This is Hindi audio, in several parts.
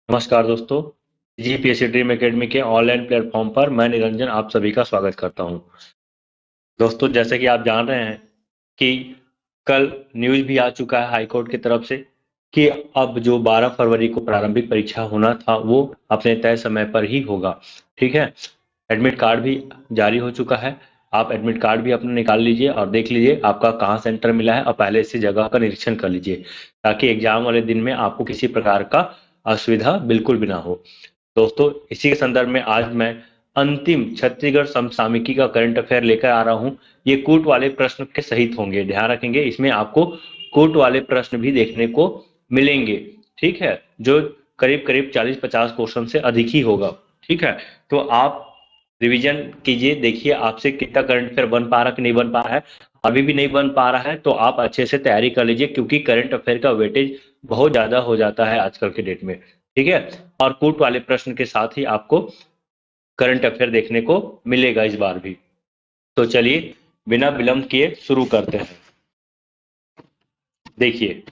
नमस्कार दोस्तों। जीपीएससी ड्रीम एकेडमी के ऑनलाइन प्लेटफॉर्म पर मैं निरंजन आप सभी का स्वागत करता हूं। दोस्तों, जैसे कि आप जान रहे हैं कि कल न्यूज भी आ चुका है हाई कोर्ट की तरफ से कि अब जो 12 फरवरी को प्रारंभिक परीक्षा होना था वो अपने तय समय पर ही होगा। ठीक है, एडमिट कार्ड भी जारी हो चुका है। आप एडमिट कार्ड भी अपना निकाल लीजिए और देख लीजिए आपका कहाँ सेंटर मिला है और पहले इसी जगह का निरीक्षण कर लीजिए ताकि एग्जाम वाले दिन में आपको किसी प्रकार का असुविधा बिल्कुल भी ना हो। दोस्तों, इसी के संदर्भ में आज मैं अंतिम छत्तीसगढ़ समसामयिकी का करंट अफेयर लेकर आ रहा हूं। ये कूट वाले प्रश्न के सहित होंगे, ध्यान रखेंगे, इसमें आपको कूट वाले प्रश्न भी देखने को मिलेंगे। ठीक है, जो करीब करीब 40-50 क्वेश्चन से अधिक ही होगा। ठीक है, तो आप रिवीजन कीजिए, देखिए आपसे कितना करंट अफेयर बन पा रहा है कि नहीं बन पा रहा है। अभी भी नहीं बन पा रहा है तो आप अच्छे से तैयारी कर लीजिए, क्योंकि करंट अफेयर का वेटेज बहुत ज्यादा हो जाता है आजकल के डेट में। ठीक है, और कूट वाले प्रश्न के साथ ही आपको करंट अफेयर देखने को मिलेगा इस बार भी। तो चलिए बिना विलंब किए शुरू करते हैं। देखिए,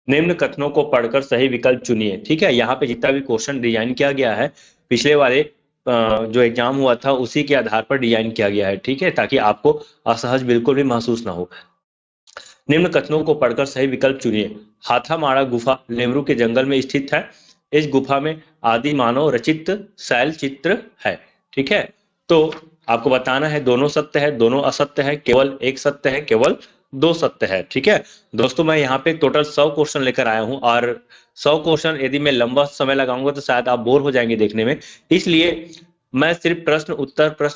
निम्न कथनों को पढ़कर सही विकल्प चुनिए। ठीक है, यहाँ पे जितना भी क्वेश्चन डिजाइन किया गया है पिछले वाले जो एग्जाम हुआ था उसी के आधार पर डिजाइन किया गया है। ठीक है, ताकि आपको असहज बिल्कुल भी महसूस ना हो। निम्न कथनों को पढ़कर सही विकल्प चुनिए। हाथामाड़ा गुफा लेमरू के जंगल में स्थित है। इस गुफा में आदि मानव रचित शैल चित्र है। ठीक है, तो आपको बताना है दोनों सत्य है, दोनों असत्य है, केवल एक सत्य है, केवल दो सत्य है। ठीक है दोस्तों, मैं यहाँ पे टोटल 100 क्वेश्चन लेकर आया हूँ और 100 क्वेश्चन यदि मैं लंबा समय लगाऊंगा तो शायद आप बोर हो जाएंगे देखने में। इसलिए मैं सिर्फ प्रश्न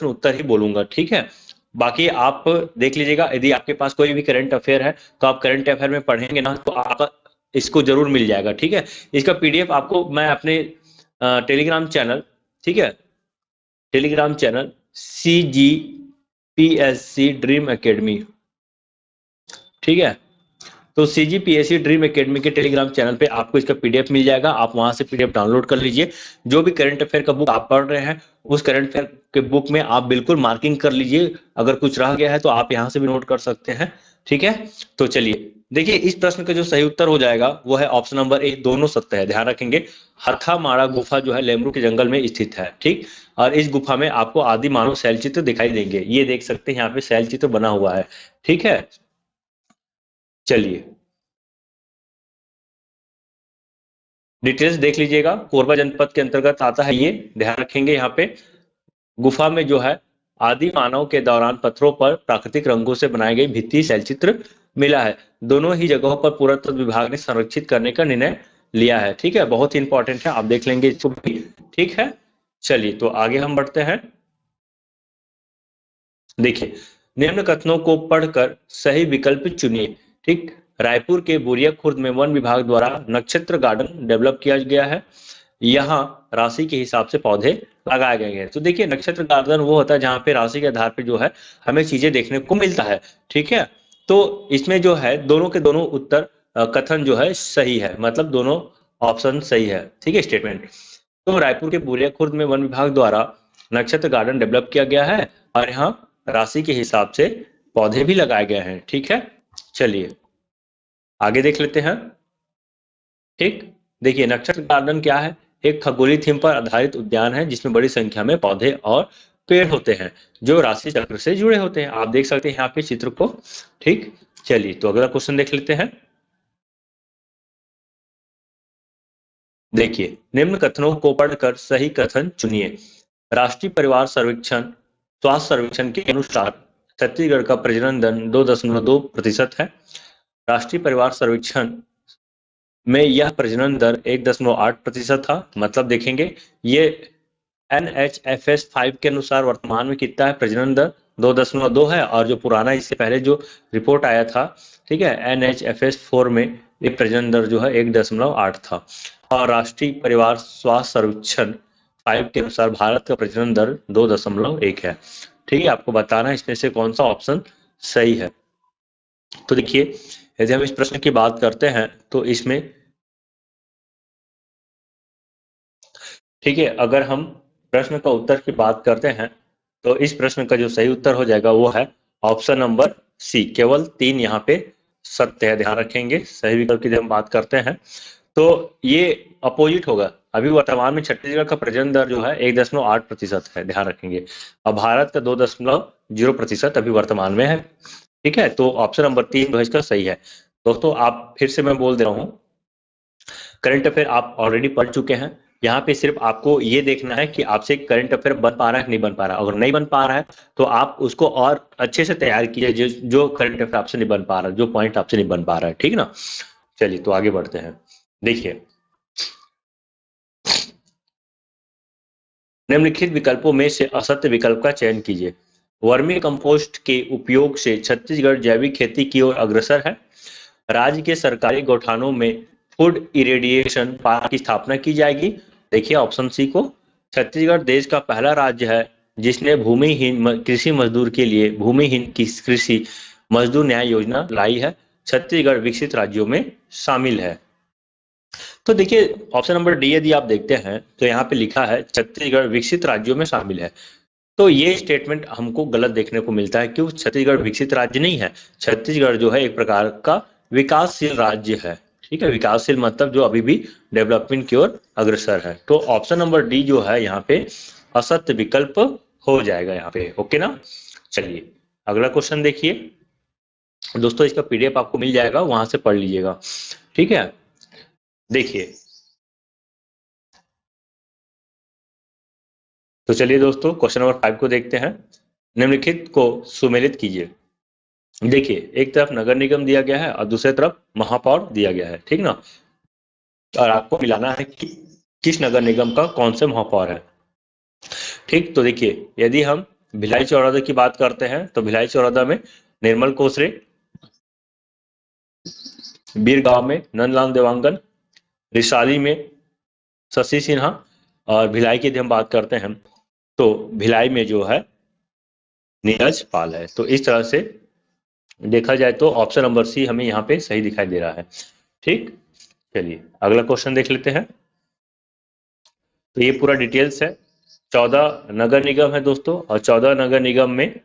उत्तर ही बोलूंगा। ठीक है, बाकी आप देख लीजिएगा, यदि आपके पास कोई भी करंट अफेयर है तो आप करंट अफेयर में पढ़ेंगे ना तो आप इसको जरूर मिल जाएगा। ठीक है, इसका पीडीएफ आपको मैं अपने टेलीग्राम चैनल, ठीक है, Telegram channel CGPSC dream academy, ठीक है, तो CGPSC ड्रीम एकेडमी के टेलीग्राम चैनल पे आपको इसका पीडीएफ मिल जाएगा। आप वहां से पीडीएफ डाउनलोड कर लीजिए। जो भी करंट अफेयर का बुक आप पढ़ रहे हैं उस करंट अफेयर के बुक में आप बिल्कुल मार्किंग कर लीजिए। अगर कुछ रह गया है तो आप यहाँ से भी नोट कर सकते हैं। ठीक है, तो चलिए देखिए, इस प्रश्न का जो सही उत्तर हो जाएगा वो है ऑप्शन नंबर ए, दोनों सत्य है। ध्यान रखेंगे, हथामाड़ा गुफा जो है लेमरू के जंगल में स्थित है। ठीक, और इस गुफा में आपको आदि मानव शैल चित्र दिखाई देंगे। ये देख सकते हैं यहाँ पे शैल चित्र बना हुआ है। ठीक है, चलिए डिटेल्स देख लीजिएगा। कोरबा जनपद के अंतर्गत आता है ये, ध्यान रखेंगे। यहाँ पे गुफा में जो है आदि मानव के दौरान पत्थरों पर प्राकृतिक रंगों से बनाई गई भित्ति शैलचित्र मिला है। दोनों ही जगहों पर पुरातत्व विभाग ने संरक्षित करने का निर्णय लिया है। ठीक है, बहुत ही इंपॉर्टेंट है, आप देख लेंगे इसको भी। ठीक है, चलिए तो आगे हम बढ़ते हैं। देखिए, निम्न कथनों को पढ़कर सही विकल्प चुनिए। ठीक, रायपुर के बोरिया खुर्द में वन विभाग द्वारा नक्षत्र गार्डन डेवलप किया गया है। यहाँ राशि के हिसाब से पौधे लगाए गए हैं। तो देखिए, नक्षत्र गार्डन वो होता है जहाँ पे राशि के आधार पे जो है हमें चीजें देखने को मिलता है। ठीक है, तो इसमें जो है दोनों के दोनों उत्तर कथन जो है सही है, मतलब दोनों ऑप्शन सही है। ठीक है, स्टेटमेंट। तो रायपुर के बोरिया खुर्द में वन विभाग द्वारा नक्षत्र गार्डन डेवलप किया गया है और यहाँ राशि के हिसाब से पौधे भी लगाए गए हैं। ठीक है, चलिए आगे देख लेते हैं। ठीक, देखिए नक्षत्र गार्डन क्या है? एक खगोलीय थीम पर आधारित उद्यान है जिसमें बड़ी संख्या में पौधे और पेड़ होते हैं जो राशि चक्र से जुड़े होते हैं। आप देख सकते हैं यहाँ पे चित्र को। ठीक, चलिए तो अगला क्वेश्चन देख लेते हैं। देखिए, निम्न कथनों को पढ़कर सही कथन चुनिए। राष्ट्रीय परिवार सर्वेक्षण स्वास्थ्य सर्वेक्षण के अनुसार छत्तीसगढ़ का प्रजनन दर 2.2% है। राष्ट्रीय परिवार सर्वेक्षण में यह प्रजनन दर 1.8% था। मतलब देखेंगे, ये NHFS 5 के अनुसार वर्तमान में कितना है प्रजनन दर? 2.2 है। और जो पुराना इससे पहले जो रिपोर्ट आया था, ठीक है, NHFS 4 में ये प्रजनन दर जो है 1.8 था। और राष्ट्रीय परिवार स्वास्थ्य सर्वेक्षण 5 के अनुसार भारत का प्रजनन दर 2.1 है। ठीक है, आपको बताना है इसमें से कौन सा ऑप्शन सही है। तो देखिए, यदि हम इस प्रश्न की बात करते हैं तो इसमें, ठीक है, अगर हम प्रश्न का उत्तर की बात करते हैं तो इस प्रश्न का जो सही उत्तर हो जाएगा वो है ऑप्शन नंबर सी, केवल 3 यहाँ पे सत्य है। ध्यान रखेंगे, सही विकल्प की जब हम बात करते हैं तो ये अपोजिट होगा। अभी वर्तमान में छत्तीसगढ़ का प्रजनन दर जो है 1.8% है, ध्यान रखेंगे। और भारत का 2.0% अभी वर्तमान में है। ठीक है, तो ऑप्शन नंबर 3 जो है इसका सही है। दोस्तों आप फिर से मैं बोल दे रहा हूँ, करंट अफेयर आप ऑलरेडी पढ़ चुके हैं। यहाँ पे सिर्फ आपको ये देखना है कि आपसे करंट अफेयर बन पा रहा है कि नहीं बन पा रहा है। अगर नहीं बन पा रहा है तो आप उसको और अच्छे से तैयार कीजिए, जो करंट अफेयर आपसे नहीं बन पा रहा है, जो पॉइंट आपसे नहीं बन पा रहा है। ठीक ना, चलिए तो आगे बढ़ते हैं। देखिए, निम्नलिखित विकल्पों में से असत्य विकल्प का चयन कीजिए। वर्मी कंपोस्ट के उपयोग से छत्तीसगढ़ जैविक खेती की ओर अग्रसर है। राज्य के सरकारी गौठानों में फूड इरेडिएशन पार्क की स्थापना की जाएगी। देखिए ऑप्शन सी को, छत्तीसगढ़ देश का पहला राज्य है जिसने भूमिहीन कृषि मजदूर के लिए भूमिहीन कृषि मजदूर न्याय योजना लाई है। छत्तीसगढ़ विकसित राज्यों में शामिल है। तो देखिए ऑप्शन नंबर डी यदि आप देखते हैं तो यहाँ पे लिखा है छत्तीसगढ़ विकसित राज्यों में शामिल है। तो ये स्टेटमेंट हमको गलत देखने को मिलता है। क्यों? छत्तीसगढ़ विकसित राज्य नहीं है। छत्तीसगढ़ जो है एक प्रकार का विकासशील राज्य है। ठीक है, विकासशील मतलब जो अभी भी डेवलपमेंट की ओर अग्रसर है। तो ऑप्शन नंबर डी जो है यहाँ पे असत्य विकल्प हो जाएगा यहाँ पे। ओके ना, चलिए अगला क्वेश्चन देखिए। दोस्तों इसका पीडीएफ आपको मिल जाएगा, वहां से पढ़ लीजिएगा। ठीक है, देखिए तो चलिए दोस्तों क्वेश्चन नंबर 5 को देखते हैं। निम्नलिखित को सुमेलित कीजिए। देखिए एक तरफ नगर निगम दिया गया है और दूसरी तरफ महापौर दिया गया है। ठीक ना, और आपको मिलाना है कि किस नगर निगम का कौन से महापौर है। ठीक, तो देखिए यदि हम भिलाई चौरादा की बात करते हैं तो भिलाई चौरादा में निर्मल कोसरे, बीर गांव में नंदलाल देवांगन, रिसाली में शशि सिन्हा, और भिलाई की यदि हम बात करते हैं तो भिलाई में जो है नीरज पाल है। तो इस तरह से देखा जाए तो ऑप्शन नंबर सी हमें यहाँ पे सही दिखाई दे रहा है। ठीक, चलिए अगला क्वेश्चन देख लेते हैं। तो ये पूरा डिटेल्स है। 14 नगर निगम है दोस्तों, और 14 नगर निगम में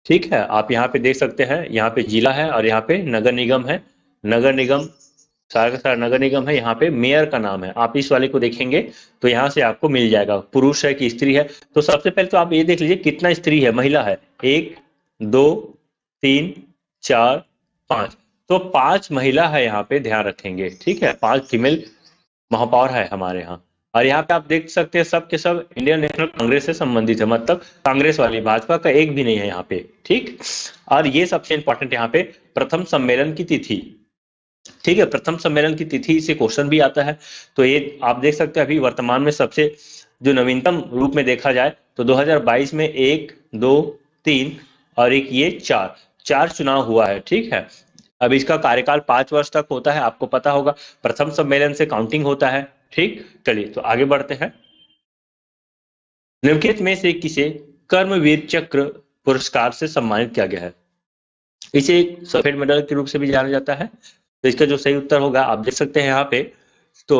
ठीक है आप यहाँ पे देख सकते हैं, यहाँ पे जिला है और यहाँ पे नगर निगम है। नगर निगम सारा का सारा नगर निगम है। यहाँ पे मेयर का नाम है, आप इस वाले को देखेंगे तो यहाँ से आपको मिल जाएगा पुरुष है कि स्त्री है। तो सबसे पहले तो आप ये देख लीजिए कितना स्त्री है महिला है। 1 2 3 4 5, तो 5 महिला है यहाँ पे, ध्यान रखेंगे। ठीक है, 5 फीमेल महापौर है हमारे यहाँ। और यहाँ पे आप देख सकते हैं सब के सब इंडियन नेशनल कांग्रेस से संबंधित है, मतलब कांग्रेस वाली, भाजपा का एक भी नहीं है यहाँ पे। ठीक, और ये सबसे इंपॉर्टेंट यहाँ पे प्रथम सम्मेलन की तिथि। ठीक है, प्रथम सम्मेलन की तिथि से क्वेश्चन भी आता है। तो ये आप देख सकते हैं अभी वर्तमान में सबसे जो नवीनतम रूप में देखा जाए तो 2022 में 1 2 3 और एक ये 4 4 चुनाव हुआ है। ठीक है, अब इसका कार्यकाल 5 वर्ष तक होता है, आपको पता होगा। प्रथम सम्मेलन से काउंटिंग होता है। ठीक, चलिए तो आगे बढ़ते हैं। निम्नलिखित में से किसे कर्मवीर चक्र पुरस्कार से सम्मानित किया गया है? इसे एक सफेद मेडल के रूप से भी जाना जाता है। तो इसका जो सही उत्तर होगा आप देख सकते हैं यहाँ पे, तो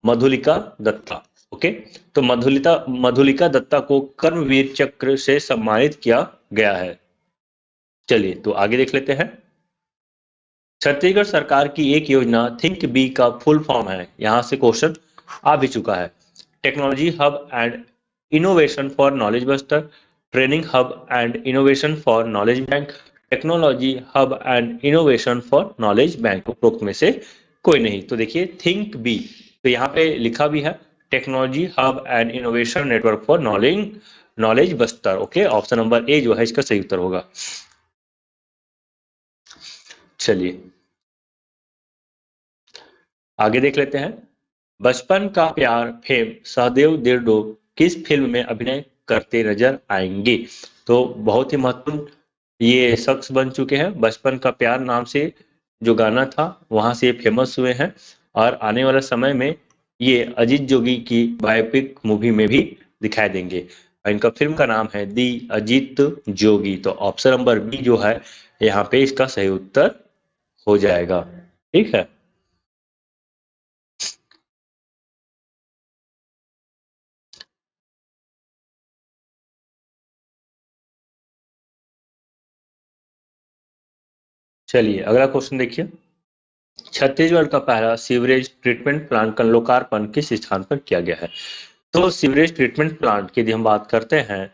मधुलिका दत्ता। ओके, तो मधुलिका दत्ता को कर्मवीर चक्र से सम्मानित किया गया है। चलिए तो आगे देख लेते हैं। छत्तीसगढ़ सरकार की एक योजना थिंक बी का फुल फॉर्म है, यहां से क्वेश्चन आ भी चुका है। Technology hub and innovation for knowledge buster, training hub and innovation for knowledge bank, technology hub and innovation for knowledge bank. उपरोक्त में से कोई नहीं। तो देखिए थिंक बी, तो यहाँ पे लिखा भी है technology hub and innovation network for knowledge buster. Okay, option number A जो है इसका सही उत्तर होगा। चलिए आगे देख लेते हैं। बचपन का प्यार फेम सहदेव डेढ़डो किस फिल्म में अभिनय करते नजर आएंगे? तो बहुत ही महत्वपूर्ण ये शख्स बन चुके हैं। बचपन का प्यार नाम से जो गाना था वहां से ये फेमस हुए हैं, और आने वाला समय में ये अजीत जोगी की बायोपिक मूवी में भी दिखाई देंगे। और इनका फिल्म का नाम है दी अजीत जोगी। तो ऑप्शन नंबर बी जो है यहाँ पे इसका सही उत्तर हो जाएगा। ठीक है, चलिए अगला क्वेश्चन देखिए। छत्तीसगढ़ का पहला सीवरेज ट्रीटमेंट प्लांट का लोकार्पण किस स्थान पर किया गया है? तो सीवरेज ट्रीटमेंट प्लांट की यदि हम बात करते हैं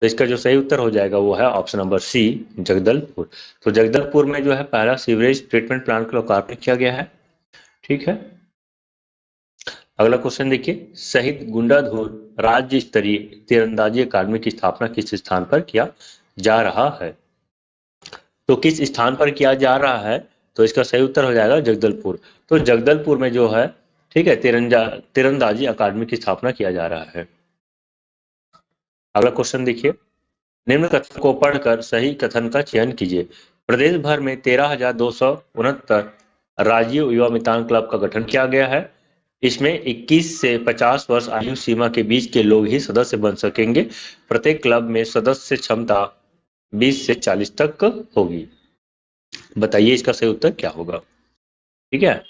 तो इसका जो सही उत्तर हो जाएगा वो है ऑप्शन नंबर सी, जगदलपुर। तो जगदलपुर में जो है पहला सीवरेज ट्रीटमेंट प्लांट का लोकार्पण किया गया है। ठीक है, अगला क्वेश्चन देखिए, शहीद गुंडाधुर राज्य स्तरीय तीरंदाजी अकादमी की स्थापना किस स्थान पर किया जा रहा है? तो किस स्थान पर किया जा रहा है? तो इसका सही उत्तर हो जाएगा जगदलपुर। तो जगदलपुर में जो है, ठीक है, तीरंदाजी अकादमी की स्थापना किया जा रहा है। अगला क्वेश्चन देखिए, निम्न कथन को पढ़कर सही कथन का चयन कीजिए। प्रदेश भर में 13,269 राज्य युवा मितान क्लब का गठन किया गया है। इसमें 21 से 50 वर्ष आयु सीमा के बीच के लोग ही सदस्य बन सकेंगे। प्रत्येक क्लब में सदस्य क्षमता 20 से 40 तक होगी। बताइए इसका सही उत्तर क्या होगा? ठीक है,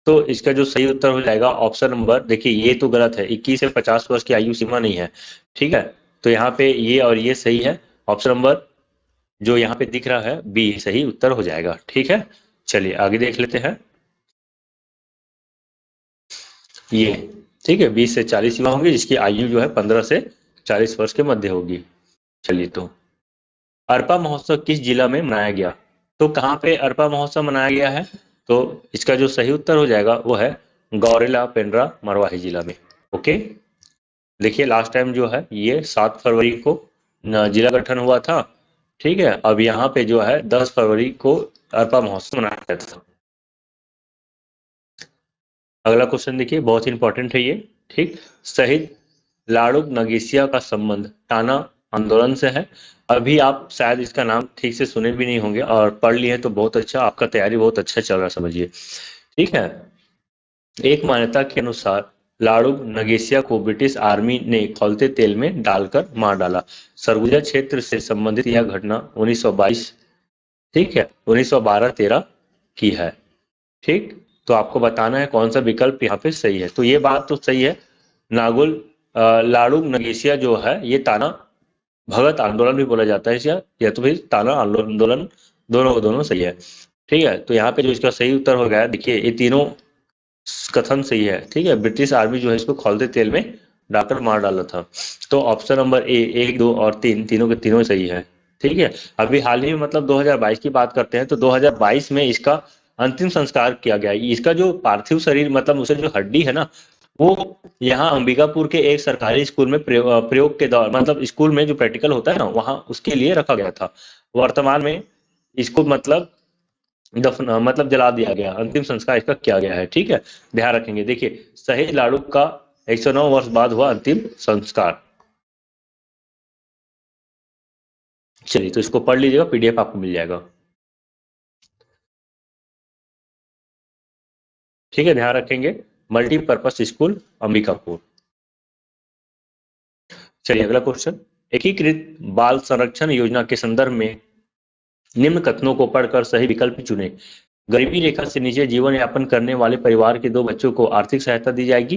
तो इसका जो सही उत्तर हो जाएगा ऑप्शन नंबर, देखिए ये तो गलत है, 21 से 50 वर्ष की आयु सीमा नहीं है। ठीक है, तो यहाँ पे ये और ये सही है। ऑप्शन नंबर जो यहाँ पे दिख रहा है बी सही उत्तर हो जाएगा। ठीक है, चलिए आगे देख लेते हैं। ये ठीक है, 20 से 40 युवा होंगे जिसकी आयु जो है 15 से 40 वर्ष के मध्य होगी। चलिए, तो अरपा महोत्सव किस जिला में मनाया गया? तो कहाँ पे अरपा महोत्सव मनाया गया है? तो इसका जो सही उत्तर हो जाएगा वो है गौरेला पेंड्रा मरवाही जिला में। ओके, देखिए लास्ट टाइम जो है ये 7 फरवरी को जिला गठन हुआ था। ठीक है, अब यहाँ पे जो है 10 फरवरी को अरपा महोत्सव मनाया गया था। अगला क्वेश्चन देखिए, बहुत ही इंपॉर्टेंट है ये। ठीक, शहीद लाड़ू नगेसिया का संबंध टाना आंदोलन से है। अभी आप शायद इसका नाम ठीक से सुने भी नहीं होंगे, और पढ़ लिए हैं तो बहुत अच्छा, आपका तैयारी बहुत अच्छा चल रहा है समझिए। ठीक है, एक मान्यता के अनुसार लाड़ू नगेसिया को ब्रिटिश आर्मी ने खौलते तेल में डालकर मार डाला। सरगुजा क्षेत्र से संबंधित यह घटना 1922, ठीक है, 1912-13 की है। ठीक, तो आपको बताना है कौन सा विकल्प यहाँ पे सही है। तो ये बात तो सही है, नागुल लाड़ू नगेसिया जो है ये ताना भगत आंदोलन भी बोला जाता है इसका, या तो फिर ताना आंदोलन, दोनों दोनों सही है। ठीक है, तो यहाँ पे जो इसका सही उत्तर हो गया, देखिए ये तीनों कथन सही है। ठीक है, ब्रिटिश आर्मी जो है इसको खौलते तेल में डालकर मार डाला था। तो ऑप्शन नंबर ए, 1, 2 और 3 तीनों के तीनों सही है। ठीक है, अभी हाल ही में मतलब 2022 की बात करते हैं तो 2022 में इसका अंतिम संस्कार किया गया। इसका जो पार्थिव शरीर मतलब उसे जो हड्डी है ना, वो यहाँ अंबिकापुर के एक सरकारी स्कूल में प्रयोग के दौर मतलब स्कूल में जो प्रैक्टिकल होता है ना वहाँ उसके लिए रखा गया था। वर्तमान में इसको मतलब दफन मतलब जला दिया गया, अंतिम संस्कार इसका किया गया है। ठीक है, ध्यान रखेंगे। देखिए शहीद लाड़ू का 109 वर्ष बाद हुआ अंतिम संस्कार। चलिए, तो इसको पढ़ लीजिएगा, पीडीएफ आपको मिल जाएगा। ठीक है, ध्यान रखेंगे, मल्टीपर्पज स्कूल अंबिकापुर। चलिए अगला क्वेश्चन, एकीकृत बाल संरक्षण योजना के संदर्भ में निम्न कथनों को पढ़कर सही विकल्प चुने। गरीबी रेखा से नीचे जीवन यापन करने वाले परिवार के 2 बच्चों को आर्थिक सहायता दी जाएगी।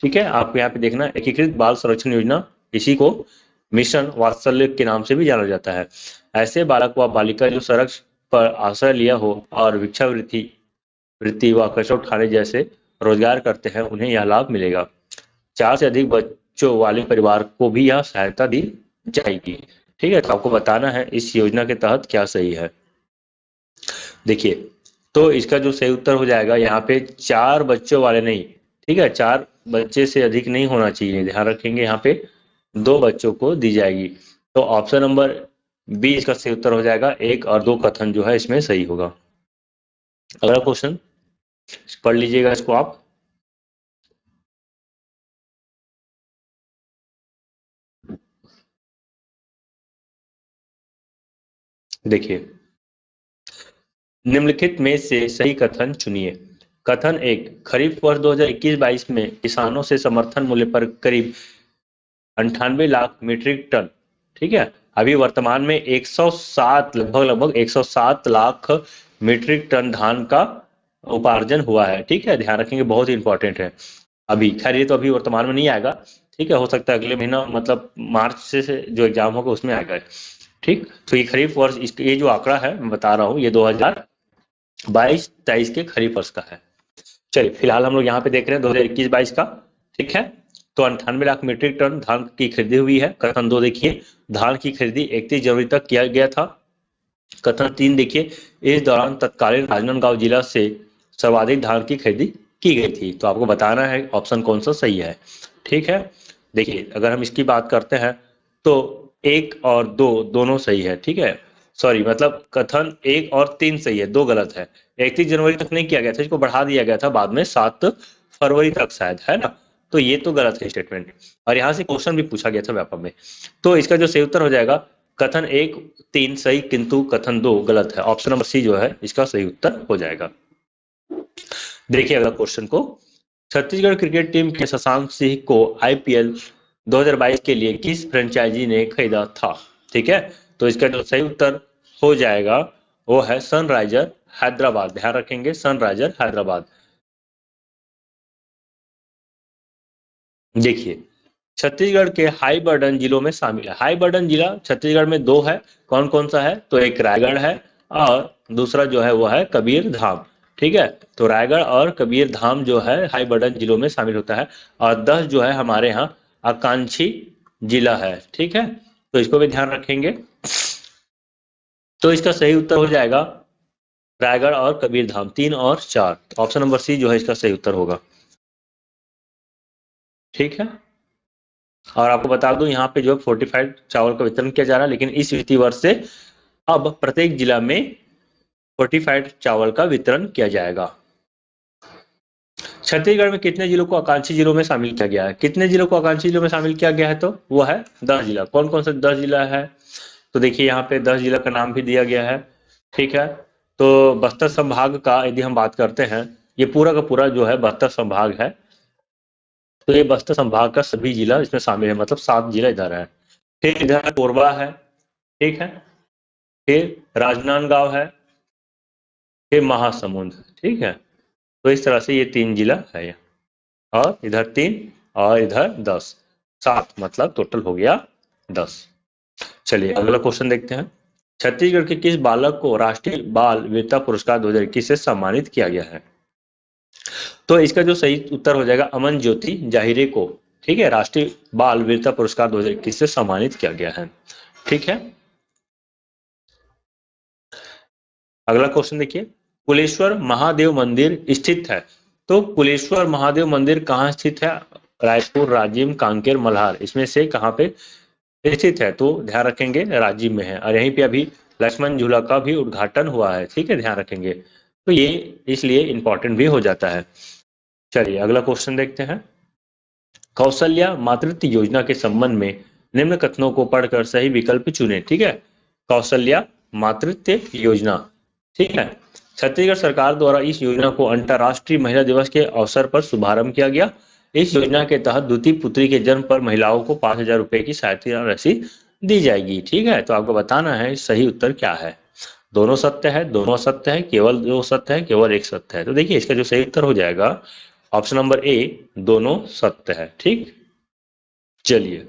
ठीक है, आपको यहाँ पे देखना एकीकृत बाल संरक्षण योजना, इसी को मिशन वात्सल्य के नाम से भी जाना जाता है। ऐसे बालक व बालिका जो सड़क पर आश्रय लिया हो और भिक्षावृत्ति वृत्ति व कसौट खाने जैसे रोजगार करते हैं उन्हें यह लाभ मिलेगा। 4 से अधिक बच्चों वाले परिवार को भी यह सहायता दी जाएगी। ठीक है, तो आपको बताना है इस योजना के तहत क्या सही है। देखिए, तो इसका जो सही उत्तर हो जाएगा यहाँ पे 4 बच्चों वाले नहीं, ठीक है, 4 बच्चे से अधिक नहीं होना चाहिए, ध्यान रखेंगे। यहाँ पे 2 बच्चों को दी जाएगी। तो ऑप्शन नंबर बी इसका सही उत्तर हो जाएगा। 1 और 2 कथन जो है इसमें सही होगा। अगला क्वेश्चन पढ़ लीजिएगा इसको आप। देखिए, निम्नलिखित में से सही कथन चुनिए। कथन 1, खरीफ वर्ष 2021-22 में किसानों से समर्थन मूल्य पर करीब 98 लाख मीट्रिक टन, ठीक है, अभी वर्तमान में 107 लगभग 107 लाख मीट्रिक टन धान का उपार्जन हुआ है। ठीक है, ध्यान रखेंगे, बहुत ही इंपॉर्टेंट है। अभी खैर ये तो अभी वर्तमान में नहीं आएगा, ठीक है, हो सकता है अगले महीना मतलब मार्च से जो एग्जाम होगा उसमें आएगा। ठीक, तो ये खरीफ वर्ष ये जो आंकड़ा है मैं बता रहा हूँ ये 22-23 के खरीफ वर्ष का है। चलिए फिलहाल हम लोग यहाँ पे देख रहे हैं 2021-22 का, ठीक है। तो 98 लाख मीट्रिक टन धान की खरीदी हुई है। कथन 2 देखिए, धान की खरीदी 31 जनवरी तक किया गया था। कथन 3 देखिए, इस दौरान तत्कालीन राजनांदगांव जिला से सर्वाधिक धान की खरीदी की गई थी। तो आपको बताना है ऑप्शन कौन सा सही है, ठीक है। देखिए अगर हम इसकी बात करते हैं तो 1 और 2 दोनों सही है, ठीक है। सॉरी, मतलब कथन 1 और 3 सही है, 2 गलत है। 31 जनवरी तक नहीं किया गया था, इसको बढ़ा दिया गया था बाद में 7 फरवरी तक शायद, है ना। तो ये तो गलत है स्टेटमेंट। और यहाँ से क्वेश्चन भी पूछा गया था व्यापक में। तो इसका जो सही उत्तर हो जाएगा, कथन 1 3 सही किंतु कथन 2 गलत है। ऑप्शन नंबर सी जो है इसका सही उत्तर हो जाएगा। देखिए अगला क्वेश्चन को, छत्तीसगढ़ क्रिकेट टीम के शशांक सिंह को आईपीएल 2022 के लिए किस फ्रेंचाइजी ने खरीदा था, ठीक है। तो इसका जो सही उत्तर हो जाएगा वो है सनराइजर हैदराबाद। ध्यान रखेंगे, सनराइजर हैदराबाद। देखिए छत्तीसगढ़ के हाई बर्डन जिलों में शामिल है। हाई बर्डन जिला छत्तीसगढ़ में 2 है। कौन कौन सा है, तो एक रायगढ़ है और दूसरा जो है वो है कबीर धाम, ठीक है। तो रायगढ़ और कबीर धाम जो है हाई बर्डन जिलों में शामिल होता है। और 10 जो है हमारे यहाँ आकांक्षी जिला है, ठीक है। तो इसको भी ध्यान रखेंगे। तो इसका सही उत्तर हो जाएगा रायगढ़ और कबीर धाम, 3 और 4। ऑप्शन नंबर सी जो है इसका सही उत्तर होगा, ठीक है। और आपको बता दूं यहाँ पे जो फोर्टिफाइड चावल का वितरण किया जा रहा है, लेकिन इस वित्तीय वर्ष से अब प्रत्येक जिला में फोर्टिफाइड चावल का वितरण किया जाएगा। छत्तीसगढ़ में कितने जिलों को आकांक्षी जिलों में शामिल किया गया है, कितने जिलों को आकांक्षी जिलों में शामिल किया गया है, तो वो है 10 जिला। कौन कौन से 10 जिला है, तो देखिए यहाँ पे 10 जिला का नाम भी दिया गया है, ठीक है। तो बस्तर संभाग का यदि हम बात करते हैं, ये पूरा का पूरा जो है बस्तर संभाग है। तो ये बस्तर संभाग का सभी जिला इसमें शामिल है, मतलब 7 जिला इधर है। फिर इधर कोरबा है, ठीक है। फिर राजनांदगांव है, फिर महासमुंद, ठीक है। तो इस तरह से ये 3 जिला है और इधर 3 और इधर 10, 7 मतलब टोटल हो गया 10। चलिए अगला क्वेश्चन देखते हैं। छत्तीसगढ़ के किस बालक को राष्ट्रीय बाल वीरता पुरस्कार 2021 से सम्मानित किया गया है, तो इसका जो सही उत्तर हो जाएगा अमन ज्योति जाहिरे को, ठीक है, राष्ट्रीय बाल वीरता पुरस्कार 2021 से सम्मानित किया गया है, ठीक है। अगला क्वेश्चन देखिए, कुलेश्वर महादेव मंदिर स्थित है। तो कुलेश्वर महादेव मंदिर कहाँ स्थित है, रायपुर, राजिम, कांकेर, मल्हार, इसमें से कहाँ पे स्थित है, तो ध्यान रखेंगे राजिम में है। और यहीं पे अभी लक्ष्मण झूला का भी उद्घाटन हुआ है, ठीक है, ध्यान रखेंगे। तो ये इसलिए इंपॉर्टेंट भी हो जाता है। चलिए अगला क्वेश्चन देखते हैं। कौशल्या मातृत्व योजना के संबंध में निम्न कथनों को पढ़कर सही विकल्प चुनें, ठीक है। कौशल्या मातृत्व योजना, ठीक है। छत्तीसगढ़ सरकार द्वारा इस योजना को अंतर्राष्ट्रीय महिला दिवस के अवसर पर शुभारंभ किया गया। इस योजना के तहत द्वितीय पुत्री के जन्म पर महिलाओं को 5,000 रुपए की सहायता राशि दी जाएगी, ठीक है। तो आपको बताना है सही उत्तर क्या है। दोनों सत्य है, दोनों असत्य है, केवल दो सत्य है, केवल एक सत्य है। तो देखिए इसका जो सही उत्तर हो जाएगा ऑप्शन नंबर ए, दोनों सत्य है, ठीक। चलिए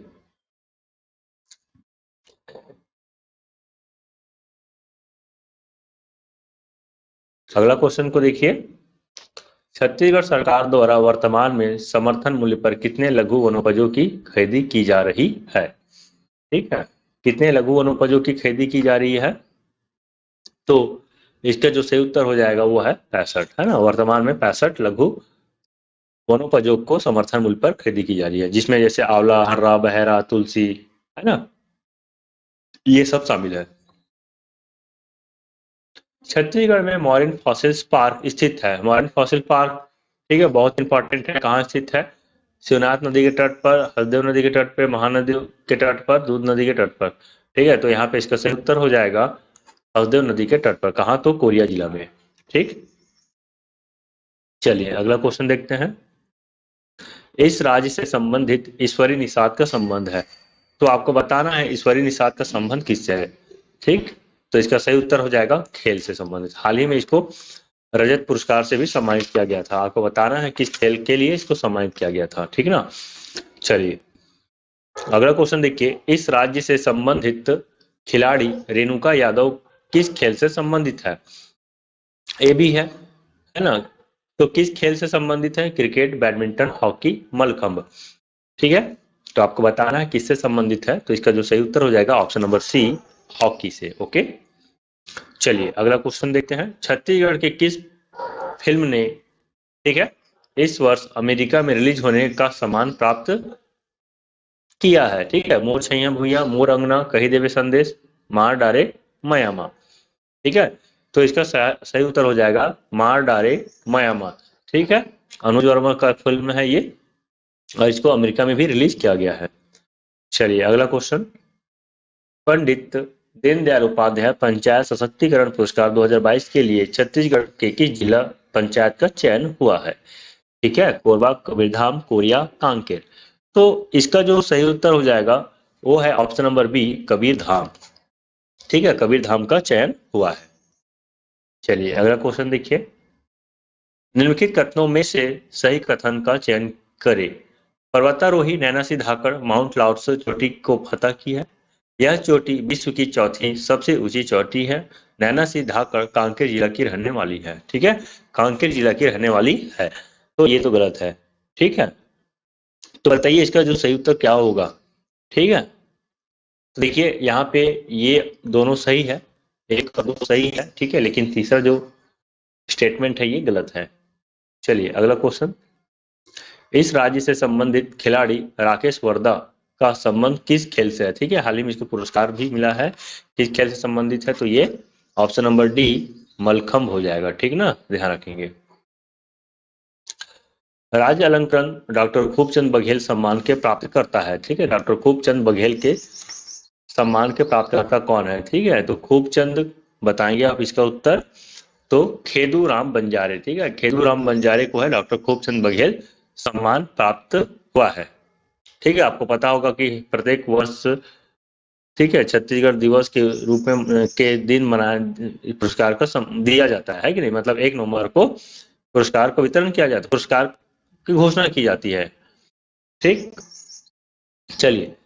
अगला क्वेश्चन को देखिए। छत्तीसगढ़ सरकार द्वारा वर्तमान में समर्थन मूल्य पर कितने लघु वनोपजों की खरीदी की जा रही है, ठीक है। कितने लघु वनोपजों की खरीदी की जा रही है, तो इसका जो सही उत्तर हो जाएगा वो है 65, है ना। वर्तमान में 65 लघु वनोपजों को समर्थन मूल्य पर खरीदी की जा रही है, जिसमें जैसे आंवला, हर्रा, बहेरा, तुलसी, है ना, ये सब शामिल है। छत्तीसगढ़ में मॉरिन फॉसिल्स पार्क स्थित है। मॉरिन फॉसिल पार्क, ठीक है, बहुत इंपॉर्टेंट है। कहाँ स्थित है, शिवनाथ नदी के तट पर, हसदेव नदी के तट पर, महानदी के तट पर, दूध नदी के तट पर, ठीक है। तो यहाँ पे इसका सही उत्तर हो जाएगा हसदेव नदी के तट पर। कहाँ, तो कोरिया जिला में, ठीक। चलिए अगला क्वेश्चन देखते हैं। इस राज्य से संबंधित ईश्वरी निषाद का संबंध है। तो आपको बताना है ईश्वरी निषाद का संबंध किससे है, ठीक। तो इसका सही उत्तर हो जाएगा खेल से संबंधित। हाल ही में इसको रजत पुरस्कार से भी सम्मानित किया गया था। आपको बताना है किस खेल के लिए इसको सम्मानित किया गया था, ठीक ना। चलिए अगला क्वेश्चन देखिए। इस राज्य से संबंधित खिलाड़ी रेणुका यादव किस खेल से संबंधित है, ए भी है ना। तो किस खेल से संबंधित है? Cricket, badminton, hockey, mallakhamb. ठीक है, तो आपको बताना है किससे संबंधित है, तो इसका जो सही उत्तर हो जाएगा ऑप्शन नंबर सी, हॉकी से। ओके, चलिए अगला क्वेश्चन देखते हैं। छत्तीसगढ़ के किस फिल्म ने, ठीक है, इस वर्ष अमेरिका में रिलीज होने का सम्मान प्राप्त किया है? ठीक है, मोर छैया भूया, मोर अंगना, कही देवे संदेश, मार डारे मयामा। ठीक है, तो इसका सही उत्तर हो जाएगा मार डारे मयामा। ठीक है, अनुज वर्मा का फिल्म है ये, और इसको अमेरिका में भी रिलीज किया गया है। चलिए अगला क्वेश्चन। पंडित दीनदयाल उपाध्याय पंचायत सशक्तिकरण पुरस्कार 2022 के लिए छत्तीसगढ़ के किस जिला पंचायत का चयन हुआ है? ठीक है, कोरबा, कबीरधाम, कोरिया, कांकेर। तो इसका जो सही उत्तर हो जाएगा वो है ऑप्शन नंबर बी, कबीरधाम। ठीक है, कबीरधाम का चयन हुआ है। चलिए अगला क्वेश्चन देखिए। निम्नलिखित कथनों में से सही कथन का चयन करें। पर्वतारोही नैना सिंह धाकड़ माउंट लाओत्से चोटी को फतह की है। यह चोटी विश्व की चौथी सबसे ऊंची चोटी है। नैना सिंह धाकड़ कांकेर जिला की रहने वाली है। ठीक है, कांकेर जिला की रहने वाली है, तो ये तो गलत है। ठीक है, तो बताइए इसका जो सही उत्तर क्या होगा? ठीक है, तो देखिए यहाँ पे ये दोनों सही है, एक और दो सही है, ठीक है, लेकिन तीसरा जो स्टेटमेंट है ये गलत है। चलिए अगला क्वेश्चन। इस राज्य से संबंधित खिलाड़ी राकेश वर्दा का संबंध किस खेल से है? ठीक है, हाल ही में इसको पुरस्कार भी मिला है। किस खेल से संबंधित है? तो ये ऑप्शन नंबर डी, मलखंभ हो जाएगा। ठीक ना, ध्यान रखेंगे। राज्य अलंकरण डॉक्टर खूबचंद बघेल सम्मान के प्राप्त करता है। ठीक है, डॉक्टर खूबचंद बघेल के सम्मान के प्राप्तकर्ता कौन है? ठीक है, तो खूबचंद बताएंगे आप इसका उत्तर, तो खेदू राम बंजारे। ठीक है, खेदू राम बंजारे को है डॉक्टर खूबचंद बघेल सम्मान प्राप्त हुआ है। ठीक है, आपको पता होगा कि प्रत्येक वर्ष, ठीक है, छत्तीसगढ़ दिवस के रूप में के दिन मनाया पुरस्कार का दिया जाता है कि नहीं, मतलब 1 नवंबर को पुरस्कार का वितरण किया जाता है, पुरस्कार की घोषणा की जाती है। ठीक, चलिए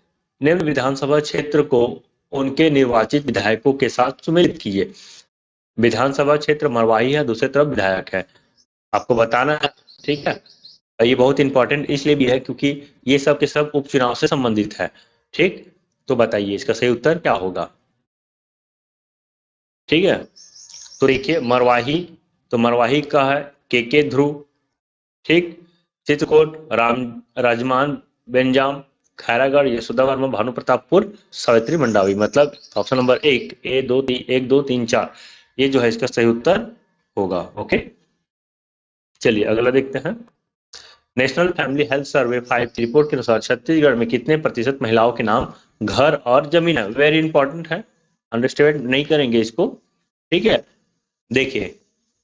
निम्न विधानसभा क्षेत्र को उनके निर्वाचित विधायकों के साथ सुमेलित कीजिए। विधानसभा क्षेत्र मरवाही है, दूसरी तरफ विधायक है, आपको बताना है। ठीक है, ये बहुत इंपॉर्टेंट इसलिए भी है क्योंकि ये सब के सब उपचुनाव से संबंधित है। ठीक, तो बताइए इसका सही उत्तर क्या होगा? ठीक है, तो देखिए मरवाही, तो मरवाही का है के ध्रुव। ठीक, चित्रकोट राम राजमान बेंजाम, खैरागढ़ यशोदा वर्मा भानु प्रतापपुर सावित्री मंडावी, मतलब ऑप्शन नंबर एक, ए दो तीन, एक दो तीन चार, ये जो है इसका सही उत्तर होगा। ओके, चलिए अगला देखते हैं। नेशनल फैमिली हेल्थ सर्वे 5 की रिपोर्ट के अनुसार छत्तीसगढ़ में कितने प्रतिशत महिलाओं के नाम घर और जमीन है? वेरी इंपॉर्टेंट है, अंडरस्टैंड नहीं करेंगे इसको। ठीक है, देखिए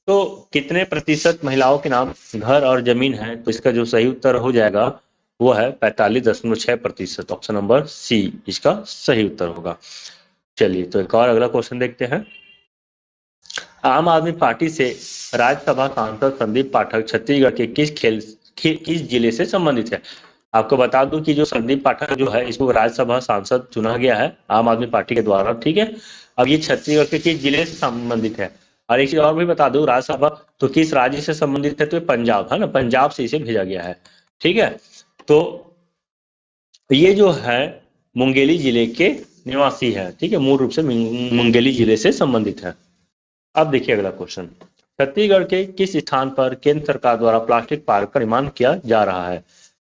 तो कितने प्रतिशत महिलाओं के नाम घर और जमीन है, तो इसका जो सही उत्तर हो जाएगा वो है 45.6%। ऑप्शन नंबर सी इसका सही उत्तर होगा। चलिए तो एक और अगला क्वेश्चन देखते हैं। आम आदमी पार्टी से राज्यसभा सांसद संदीप पाठक छत्तीसगढ़ के किस जिले से संबंधित है? आपको बता दूं कि जो संदीप पाठक जो है इसको राज्यसभा सांसद चुना गया है आम आदमी पार्टी के द्वारा। ठीक है, अब ये छत्तीसगढ़ के किस जिले से संबंधित है? और एक चीज और भी बता दूं, राज्यसभा तो किस राज्य से संबंधित है? तो पंजाब है ना, पंजाब से इसे भेजा गया है। ठीक है, तो ये जो है मुंगेली जिले के निवासी है। ठीक है, मूल रूप से मुंगेली जिले से संबंधित है। अब देखिए अगला क्वेश्चन। छत्तीसगढ़ के किस स्थान पर केंद्र सरकार द्वारा प्लास्टिक पार्क का निर्माण किया जा रहा है?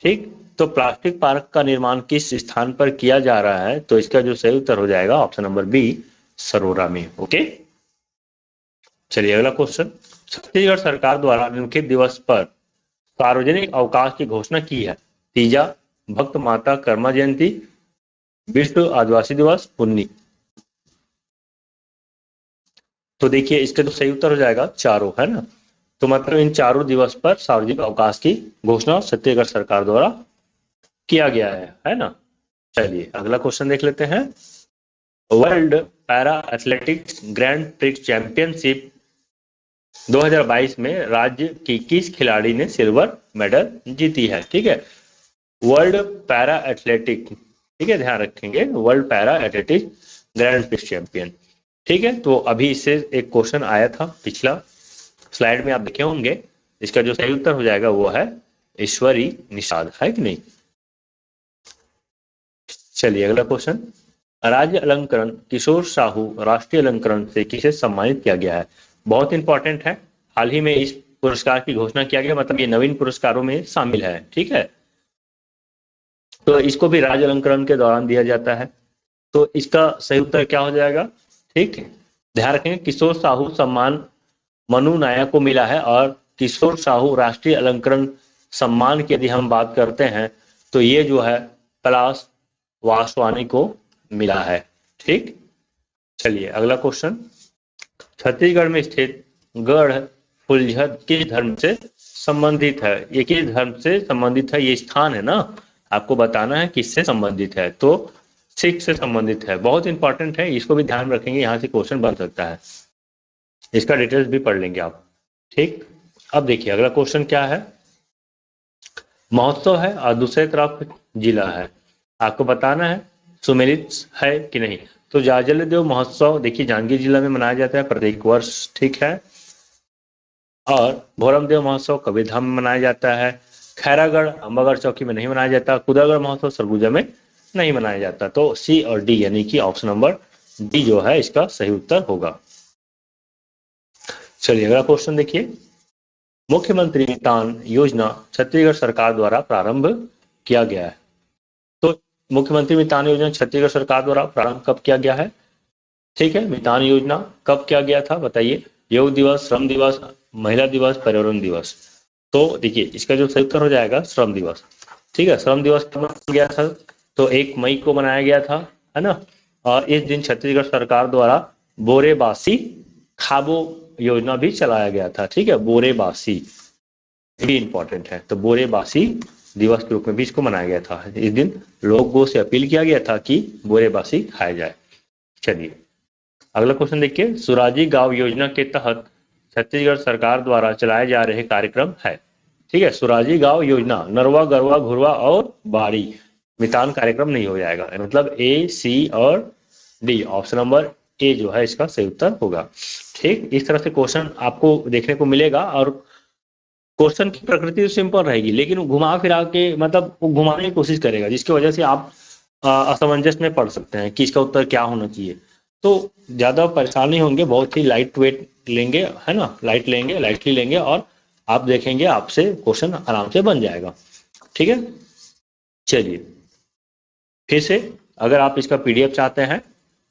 ठीक, तो प्लास्टिक पार्क का निर्माण किस स्थान पर किया जा रहा है? तो इसका जो सही उत्तर हो जाएगा ऑप्शन नंबर बी, सरोरा में। ओके, चलिए अगला क्वेश्चन। छत्तीसगढ़ सरकार द्वारा निम्नलिखित दिवस पर सार्वजनिक अवकाश की घोषणा की है? तीजा, भक्त माता कर्मा जयंती, विश्व आदिवासी दिवस, पुन्नी। तो देखिए इसका तो सही उत्तर हो जाएगा चारों, है ना, तो मतलब इन चारों दिवस पर सार्वजनिक अवकाश की घोषणा छत्तीसगढ़ सरकार द्वारा किया गया है ना। चलिए अगला क्वेश्चन देख लेते हैं। World para athletics grand prix championship 2022 में राज्य की किस खिलाड़ी ने सिल्वर मेडल जीती है? ठीक है, वर्ल्ड पैरा एथलेटिक, ठीक है, ध्यान रखेंगे, world para athletics grand prix champion. ठीक है, तो अभी इससे एक क्वेश्चन आया था पिछला, स्लाइड में आप देखे होंगे, इसका जो सही उत्तर हो जाएगा वो है ईश्वरी निषाद, है कि नहीं। चलिए अगला क्वेश्चन, राज्य अलंकरण किशोर साहू राष्ट्रीय अलंकरण से किसे सम्मानित किया गया है। बहुत इंपॉर्टेंट है, हाल ही में इस पुरस्कार की घोषणा किया गया, मतलब ये नवीन पुरस्कारों में शामिल है, ठीक है। तो इसको भी राज्य अलंकरण के दौरान दिया जाता है, तो इसका सही उत्तर क्या हो जाएगा, ठीक है। ध्यान रखें, किशोर साहू सम्मान मनु नायक को मिला है, और किशोर साहू राष्ट्रीय अलंकरण सम्मान की यदि हम बात करते हैं तो ये जो है पलाश वासवानी को मिला है, ठीक। चलिए अगला क्वेश्चन, छत्तीसगढ़ में स्थित गढ़ फुलझर किस धर्म से संबंधित है। ये किस धर्म से संबंधित है, ये स्थान है ना, आपको बताना है किससे संबंधित है, तो सिख से संबंधित है। बहुत इंपॉर्टेंट है, इसको भी ध्यान रखेंगे, यहाँ से क्वेश्चन बन सकता है, इसका डिटेल्स भी पढ़ लेंगे आप, ठीक। अब देखिए अगला क्वेश्चन क्या है, महोत्सव है और दूसरे तरफ जिला है, आपको बताना है सुमेलित है कि नहीं। तो जाजल देव महोत्सव देखिए जांजगीर जिला में मनाया जाता है प्रत्येक वर्ष, ठीक है। और भोरमदेव महोत्सव कबीरधाम में मनाया जाता है, खैरागढ़ अंबागढ़ चौकी में नहीं मनाया जाता, कुदागढ़ महोत्सव सरगुजा में नहीं मनाया जाता। तो सी और डी यानी कि ऑप्शन नंबर डी जो है इसका सही उत्तर होगा। चलिए अगला क्वेश्चन देखिए, मुख्यमंत्री मितान योजना छत्तीसगढ़ सरकार द्वारा प्रारंभ किया गया है। तो मुख्यमंत्री मितान योजना छत्तीसगढ़ सरकार द्वारा प्रारंभ कब किया गया है, ठीक है। मितान योजना कब किया गया था बताइए, योग दिवस, श्रम दिवस, महिला दिवस, पर्यावरण दिवस। तो देखिए इसका जो सही उत्तर हो जाएगा श्रम दिवस, ठीक है। श्रम दिवस कब मनाया गया था, तो 1 मई को मनाया गया था, है ना। और इस दिन छत्तीसगढ़ सरकार द्वारा बोरेबासी खाबो योजना भी चलाया गया था, ठीक है। बोरेबासी भी इंपॉर्टेंट है, तो बोरेबासी दिवस के रूप में भी इसको मनाया गया था। इस दिन लोगों से अपील किया गया था कि बोरेबासी खाया जाए। चलिए अगला क्वेश्चन देखिए, सुराजी गांव योजना के तहत छत्तीसगढ़ सरकार द्वारा चलाए जा रहे कार्यक्रम है, ठीक है। सुराजी गांव योजना नरवा गरवा घुरवा और बाड़ी, मितान कार्यक्रम नहीं हो जाएगा, मतलब ए सी और डी, ऑप्शन नंबर ए जो है इसका सही उत्तर होगा, ठीक। इस तरह से क्वेश्चन आपको देखने को मिलेगा, और क्वेश्चन की प्रकृति तो सिंपल रहेगी, लेकिन घुमा फिरा के मतलब वो घुमाने की कोशिश करेगा, जिसकी वजह से आप असमंजस में पड़ सकते हैं कि इसका उत्तर क्या होना चाहिए। तो ज्यादा परेशान नहीं होंगे, बहुत ही लाइट वेट लेंगे, है ना, लाइटली लेंगे, और आप देखेंगे आपसे क्वेश्चन आराम से बन जाएगा, ठीक है। चलिए फिर से, अगर आप इसका पीडीएफ चाहते हैं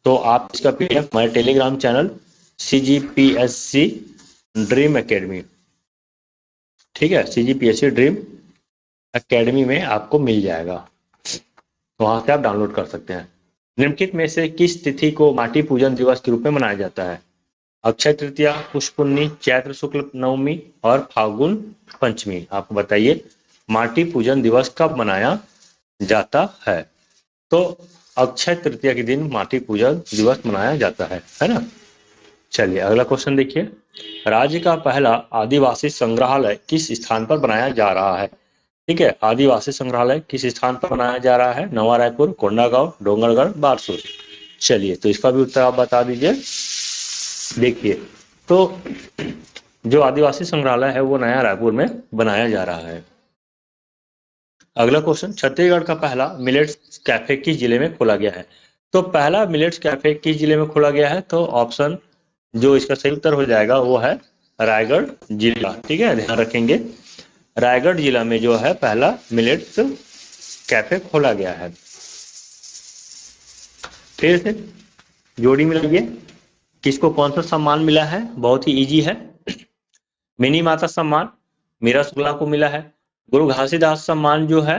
तो आप इसका पीडीएफ हमारे Telegram channel CGPSC dream academy, ठीक है, CGPSC ड्रीम एकेडमी में आपको मिल जाएगा, तो वहां से आप डाउनलोड कर सकते हैं। निम्नलिखित में से किस तिथि को माटी पूजन दिवस के रूप में मनाया जाता है। अक्षय तृतीया, पुष्पुन्नी, चैत्र शुक्ल नवमी और फाल्गुन पंचमी। आपको बताइए माटी पूजन दिवस कब मनाया जाता है। तो अक्षय तृतीया के दिन माटी पूजन दिवस मनाया जाता है ना। चलिए अगला क्वेश्चन देखिए, राज्य का पहला आदिवासी संग्रहालय किस स्थान पर बनाया जा रहा है, ठीक है। आदिवासी संग्रहालय किस स्थान पर बनाया जा रहा है, नवा रायपुर, कोंडागांव, डोंगरगढ़, बारसूर। चलिए तो इसका भी उत्तर आप बता दीजिए। देखिए तो जो आदिवासी संग्रहालय है वो नया रायपुर में बनाया जा रहा है। अगला क्वेश्चन, छत्तीसगढ़ का पहला मिलेट्स कैफे किस जिले में खोला गया है। तो पहला मिलेट्स कैफे किस जिले में खोला गया है, तो ऑप्शन जो इसका सही उत्तर हो जाएगा वो है रायगढ़ जिला, ठीक है, ध्यान रखेंगे। रायगढ़ जिला में जो है पहला मिलेट्स कैफे खोला गया है। फिर से जोड़ी मिलाइए, किसको कौन सा सम्मान मिला है, बहुत ही इजी है। मिनी माता सम्मान मीरा शुक्ला को मिला है। गुरु घासीदास सम्मान जो है,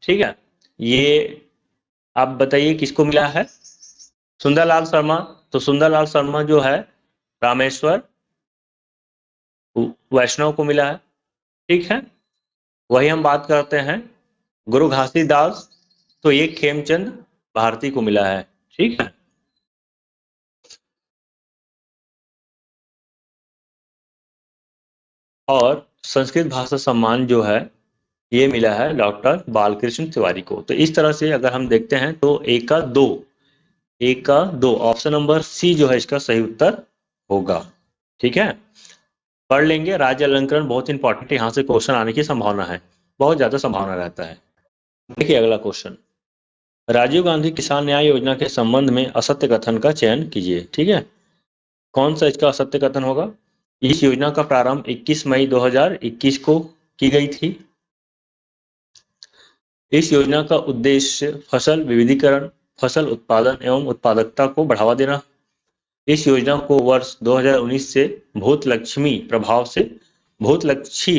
ठीक है, ये आप बताइए किसको मिला है, सुंदरलाल शर्मा। तो सुंदरलाल शर्मा जो है रामेश्वर वैष्णव को मिला है, ठीक है। वही हम बात करते हैं गुरु घासीदास, तो ये खेमचंद भारती को मिला है, ठीक है। और संस्कृत भाषा सम्मान जो है ये मिला है डॉक्टर बालकृष्ण तिवारी को। तो इस तरह से अगर हम देखते हैं तो एक का दो ऑप्शन नंबर सी जो है इसका सही उत्तर होगा, ठीक है। पढ़ लेंगे। राज्य अलंकरण बहुत इंपॉर्टेंट है, यहाँ से क्वेश्चन आने की संभावना है, बहुत ज्यादा संभावना रहता है। देखिए अगला क्वेश्चन, राजीव गांधी किसान न्याय योजना के संबंध में असत्य कथन का चयन कीजिए। ठीक है, कौन सा इसका असत्य कथन होगा? इस योजना का प्रारंभ 21 मई 2021 को की गई थी। इस योजना का उद्देश्य फसल विविधीकरण, फसल उत्पादन एवं उत्पादकता को बढ़ावा देना। इस योजना को वर्ष 2019 से भूतलक्षी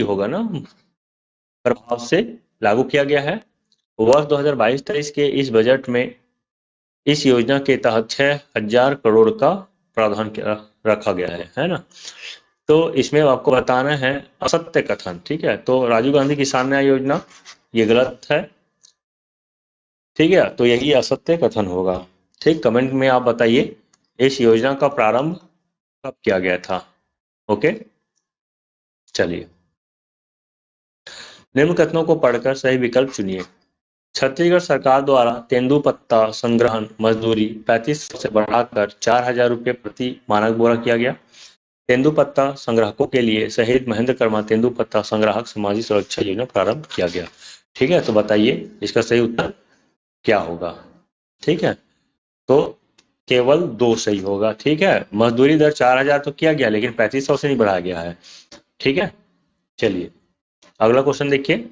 होगा ना, प्रभाव से लागू किया गया है। वर्ष 2022-23 के इस बजट में इस योजना के तहत 6,000 करोड़ का प्रावधान रखा गया है ना। तो इसमें आपको बताना है असत्य कथन। ठीक है, तो राजीव गांधी किसान न्याय योजना ये गलत है। ठीक है, तो यही असत्य कथन होगा। ठीक, कमेंट में आप बताइए इस योजना का प्रारंभ कब किया गया था। ओके, चलिए निम्न कथनों को पढ़कर सही विकल्प चुनिए। छत्तीसगढ़ सरकार द्वारा तेंदुपत्ता संग्रहण मजदूरी 3500 से बढ़ाकर 4,000 रुपये प्रति मानक बोरा किया गया। तेंदुपत्ता संग्राहकों के लिए शहीद महेंद्र कर्मा तेंदुपत्ता संग्राहक सामाजिक सुरक्षा योजना प्रारंभ किया गया। ठीक है, तो बताइए इसका सही उत्तर क्या होगा। ठीक है, तो केवल 2 सही होगा। ठीक है, मजदूरी दर 4,000 तो किया गया, लेकिन 3500 से नहीं बढ़ाया गया है। ठीक है, चलिए अगला क्वेश्चन देखिए।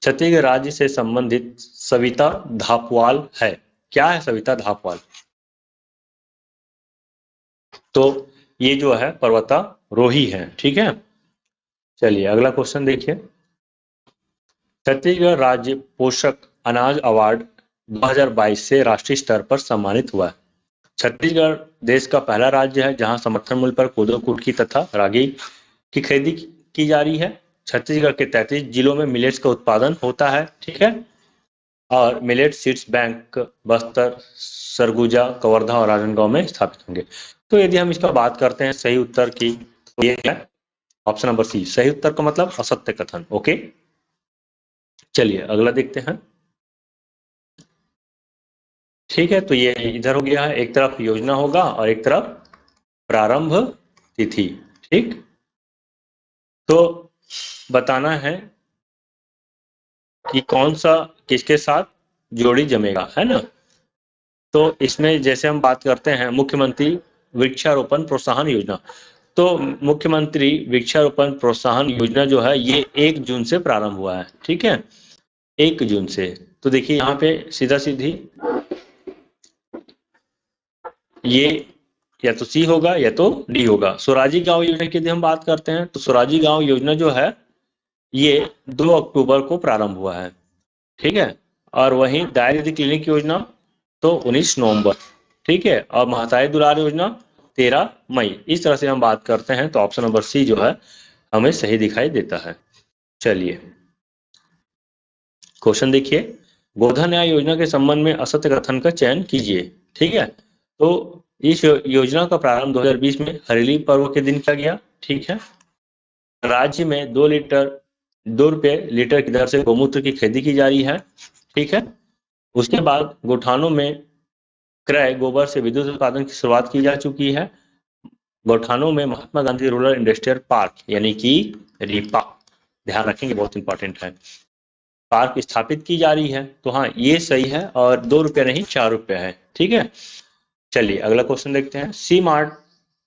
छत्तीसगढ़ राज्य से संबंधित सविता धापवाल है। क्या है सविता धापवाल? तो ये जो है पर्वतारोही है। ठीक है, चलिए अगला क्वेश्चन देखिए। छत्तीसगढ़ राज्य पोषक अनाज अवार्ड 2022 से राष्ट्रीय स्तर पर सम्मानित हुआ है। छत्तीसगढ़ देश का पहला राज्य है जहां समर्थन मूल्य पर कोदो कुटकी तथा रागी की खरीदी की जा रही है। छत्तीसगढ़ के 33 जिलों में मिलेट्स का उत्पादन होता है। ठीक है, और millet seeds bank Bastar, Surguja, Kawardha और राजनांदगांव में स्थापित होंगे। तो यदि हम इसका बात करते हैं सही उत्तर की, तो ये है ऑप्शन नंबर सी, सही उत्तर का मतलब असत्य कथन। ओके, चलिए अगला देखते हैं। ठीक है, तो ये इधर हो गया है, एक तरफ योजना होगा और एक तरफ प्रारंभ तिथि। ठीक, तो बताना है कि कौन सा किसके साथ जोड़ी जमेगा, है ना। तो इसमें जैसे हम बात करते हैं मुख्यमंत्री वृक्षारोपण प्रोत्साहन योजना, तो मुख्यमंत्री वृक्षारोपण प्रोत्साहन योजना जो है ये 1 जून से प्रारंभ हुआ है। ठीक है, 1 जून से। तो देखिए यहाँ पे सीधा सीधी ये या तो सी होगा या तो डी होगा। स्वराजी गांव योजना की यदि हम बात करते हैं तो स्वराजी गांव योजना जो है ये 2 अक्टूबर को प्रारंभ हुआ है। ठीक है, और वहीं दाय दीदी क्लिनिक योजना तो 19 नवंबर। ठीक है, और महतारी दुलार योजना 13 मई। इस तरह से हम बात करते हैं तो ऑप्शन नंबर सी जो है हमें सही दिखाई देता है। चलिए क्वेश्चन देखिए, गोधन न्याय योजना के संबंध में असत्य कथन का चयन कीजिए। ठीक है, तो इस योजना का प्रारंभ 2020 में हरेली पर्व के दिन किया गया। ठीक है, राज्य में 2 रुपये लीटर की दर से गौमूत्र की खरीदी की जा रही है। ठीक है, उसके बाद गौठानों में क्रय गोबर से विद्युत उत्पादन की शुरुआत की जा चुकी है। गौठानों में Mahatma Gandhi rural industrial park यानी कि रीपा, ध्यान रखेंगे बहुत इंपॉर्टेंट है, पार्क स्थापित की जा रही है। तो हाँ ये सही है, और 2 रुपये नहीं 4 रुपये है। ठीक है, चलिए अगला क्वेश्चन देखते हैं। सी मार्ट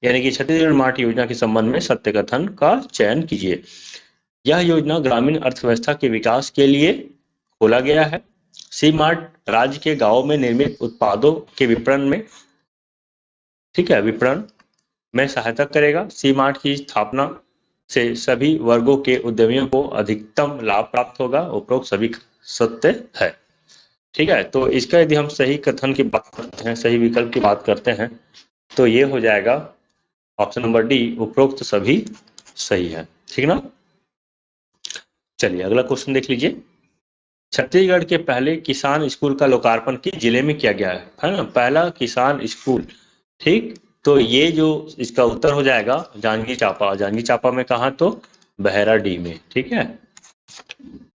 यानी कि छत्तीसगढ़ मार्ट योजना के संबंध में सत्य कथन का चयन कीजिए। यह योजना ग्रामीण अर्थव्यवस्था के विकास के लिए खोला गया है। सी मार्ट राज्य के गांवों में निर्मित उत्पादों के विपणन में, ठीक है, विपणन में सहायता करेगा। सी मार्ट की स्थापना से सभी वर्गों के उद्यमियों को अधिकतम लाभ प्राप्त होगा। उपरोक्त सभी सत्य है। ठीक है, तो इसका यदि हम सही कथन की बात करते हैं, सही विकल्प की बात करते हैं, तो ये हो जाएगा ऑप्शन नंबर डी, उपरोक्त सभी सही है। ठीक ना, चलिए अगला क्वेश्चन देख लीजिए। छत्तीसगढ़ के पहले किसान स्कूल का लोकार्पण किस जिले में किया गया है ना, पहला किसान स्कूल। ठीक, तो ये जो इसका उत्तर हो जाएगा जांजगीर चांपा। जांजगीर चांपा में कहा, तो बहराडी में। ठीक है,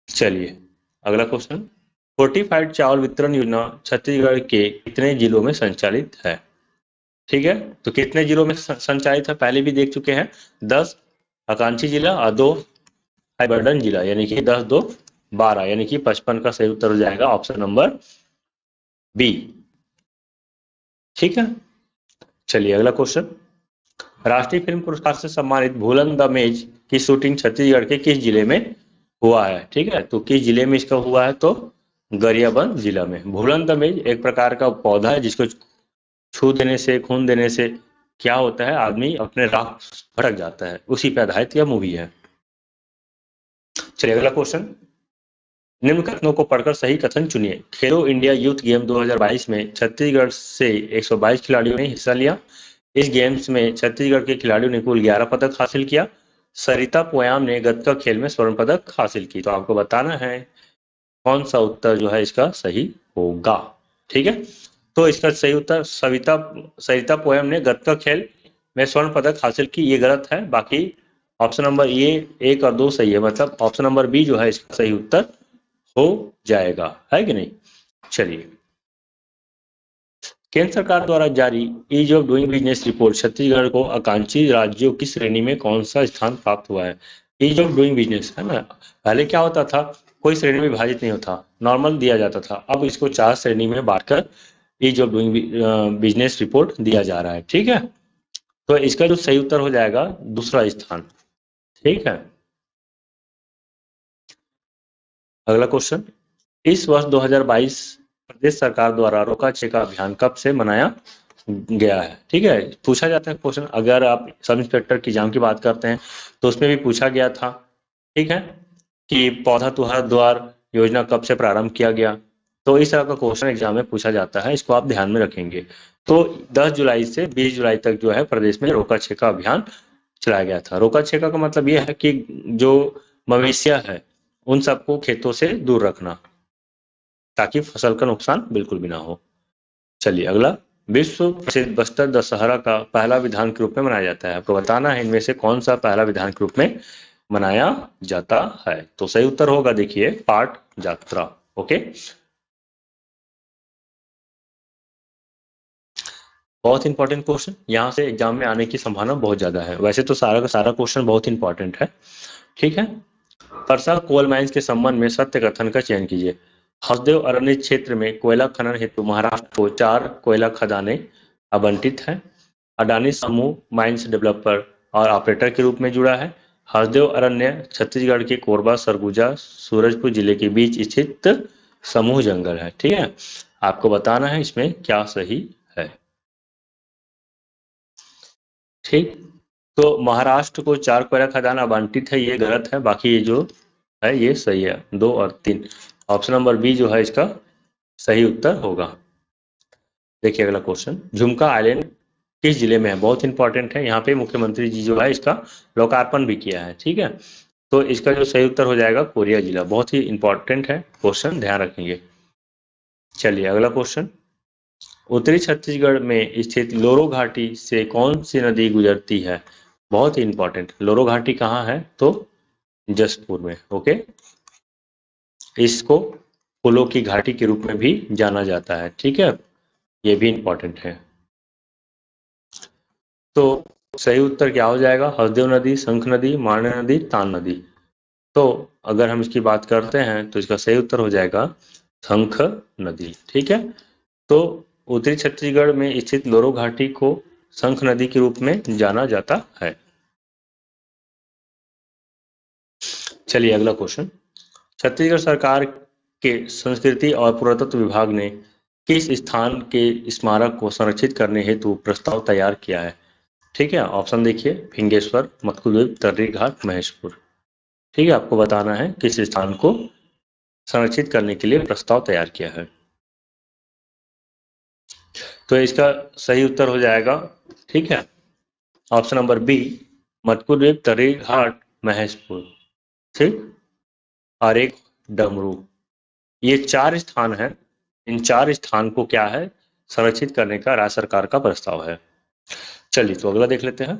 चलिए अगला क्वेश्चन। फोर्टिफाइड चावल वितरण योजना छत्तीसगढ़ के कितने जिलों में संचालित है? ठीक है, तो कितने जिलों में संचालित है पहले भी देख चुके हैं, 10 आकांक्षी जिला और 2 हाइबर्डन जिला, यानी कि 10 2 12, यानी कि 55 का सही उत्तर हो जाएगा ऑप्शन नंबर बी। ठीक है, चलिए अगला क्वेश्चन। राष्ट्रीय फिल्म पुरस्कार से सम्मानित भूलन द मेज की शूटिंग छत्तीसगढ़ के किस जिले में हुआ है? ठीक है, तो किस जिले में इसका हुआ है? तो गरियाबंद जिला में। भूलन द मेज एक प्रकार का पौधा है जिसको छू देने से, खून देने से क्या होता है, आदमी अपने राह भटक जाता है, उसी पे आधारित यह मूवी है। चलिए अगला क्वेश्चन। निम्न कथनों को पढ़कर सही कथन चुनिए। खेलो इंडिया यूथ गेम 2022 में छत्तीसगढ़ से 122 खिलाड़ियों ने हिस्सा लिया। इस गेम्स में छत्तीसगढ़ के खिलाड़ियों ने कुल 11 पदक हासिल किया। सरिता पोयाम ने गतका खेल में स्वर्ण पदक हासिल की। तो आपको बताना है कौन सा उत्तर जो है इसका सही होगा। ठीक है, तो इसका सही उत्तर सरिता पोयम ने गतका खेल में स्वर्ण पदक हासिल की, ये गलत है। बाकी ऑप्शन नंबर ये 1 और 2 सही है, मतलब ऑप्शन नंबर बी जो है इसका सही उत्तर हो जाएगा, है कि नहीं। चलिए, केंद्र सरकार द्वारा जारी ease of doing business report Chhattisgarh को आकांक्षी राज्यों की श्रेणी में कौन सा स्थान प्राप्त हुआ है? ईज ऑफ डूइंग बिजनेस है ना, पहले क्या होता था, कोई श्रेणी में विभाजित नहीं होता, नॉर्मल दिया जाता था, अब इसको 4 श्रेणी में बांटकर ease of doing business report दिया जा रहा है। ठीक है, तो इसका जो सही उत्तर हो जाएगा दूसरा स्थान। ठीक है, अगला क्वेश्चन। इस वर्ष 2022 प्रदेश सरकार द्वारा रोका छेका अभियान कब से मनाया गया है? ठीक है, पूछा जाता है क्वेश्चन, अगर आप सब इंस्पेक्टर की एग्जाम की बात करते हैं तो उसमें भी पूछा गया था। ठीक है, कि पौधा तुहार द्वार योजना कब से प्रारंभ किया गया, तो इस तरह का क्वेश्चन एग्जाम में पूछा जाता है, इसको आप ध्यान में रखेंगे। तो 10 जुलाई से 20 जुलाई तक जो है प्रदेश में रोका छेका अभियान चलाया गया था। रोका छेका का मतलब यह है कि जो मवेशियां है उन सबको खेतों से दूर रखना, ताकि फसल का नुकसान बिल्कुल भी ना हो। चलिए अगला। विश्व प्रसिद्ध बस्तर दशहरा का पहला विधान के रूप में मनाया जाता है। आपको बताना है इनमें से कौन सा पहला विधान के रूप में मनाया जाता है। तो सही उत्तर होगा, देखिए, पाट यात्रा। ओके, बहुत इंपॉर्टेंट क्वेश्चन, यहाँ से एग्जाम में आने की संभावना बहुत ज्यादा है। वैसे तो सारा का सारा क्वेश्चन बहुत इंपॉर्टेंट है। ठीक है, परसा कोल माइंस के संबंध में सत्य कथन का चयन कीजिए। हसदेव अरण्य क्षेत्र में कोयला खनन हेतु महाराष्ट्र को 4 कोयला खदानें आवंटित हैं। अडानी समूह माइंस डेवलपर और ऑपरेटर के रूप में जुड़ा है। हसदेव अरण्य छत्तीसगढ़ के कोरबा, सरगुजा, सूरजपुर जिले के बीच स्थित समूह जंगल है। ठीक है, आपको बताना है इसमें क्या सही है। ठीक, तो महाराष्ट्र को 4 कोयला खदान आवंटित है, ये गलत है। बाकी ये जो है ये सही है, 2 और 3। ऑप्शन नंबर बी जो है इसका सही उत्तर होगा। देखिए अगला क्वेश्चन। झुमका आइलैंड किस जिले में है? बहुत इंपॉर्टेंट है, यहाँ पे मुख्यमंत्री जी जो है इसका लोकार्पण भी किया है। ठीक है, तो इसका जो सही उत्तर हो जाएगा कोरिया जिला। बहुत ही इंपॉर्टेंट है क्वेश्चन, ध्यान रखेंगे। चलिए अगला क्वेश्चन। उत्तरी छत्तीसगढ़ में स्थित लोरो घाटी से कौन सी नदी गुजरती है? बहुत ही इंपॉर्टेंट, लोरो घाटी कहाँ है? तो जसपुर में। ओके, इसको फूलों की घाटी के रूप में भी जाना जाता है। ठीक है, ये भी इंपॉर्टेंट है। तो सही उत्तर क्या हो जाएगा? हसदेव नदी, शंख नदी, मारने नदी, तान नदी। तो अगर हम इसकी बात करते हैं तो इसका सही उत्तर हो जाएगा शंख नदी। ठीक है, तो उत्तरी छत्तीसगढ़ में स्थित लोरो घाटी को शंख नदी के रूप में जाना जाता है। चलिए अगला क्वेश्चन। छत्तीसगढ़ सरकार के संस्कृति और पुरातत्व विभाग ने किस स्थान के स्मारक को संरक्षित करने हेतु प्रस्ताव तैयार किया है? ठीक है, ऑप्शन देखिए, फिंगेश्वर, मत्कुद्वीप, तर्री घाट, महेशपुर। ठीक है, आपको बताना है किस स्थान को संरक्षित करने के लिए प्रस्ताव तैयार किया है। तो इसका सही उत्तर हो जाएगा, ठीक है, ऑप्शन नंबर बी, मटकुद्वीप, तर्री घाट, महेशपुर। ठीक, और एक डमरू। ये 4 स्थान हैं। इन 4 स्थान को क्या है, संरक्षित करने का राज्य सरकार का प्रस्ताव है। चलिए तो अगला देख लेते हैं।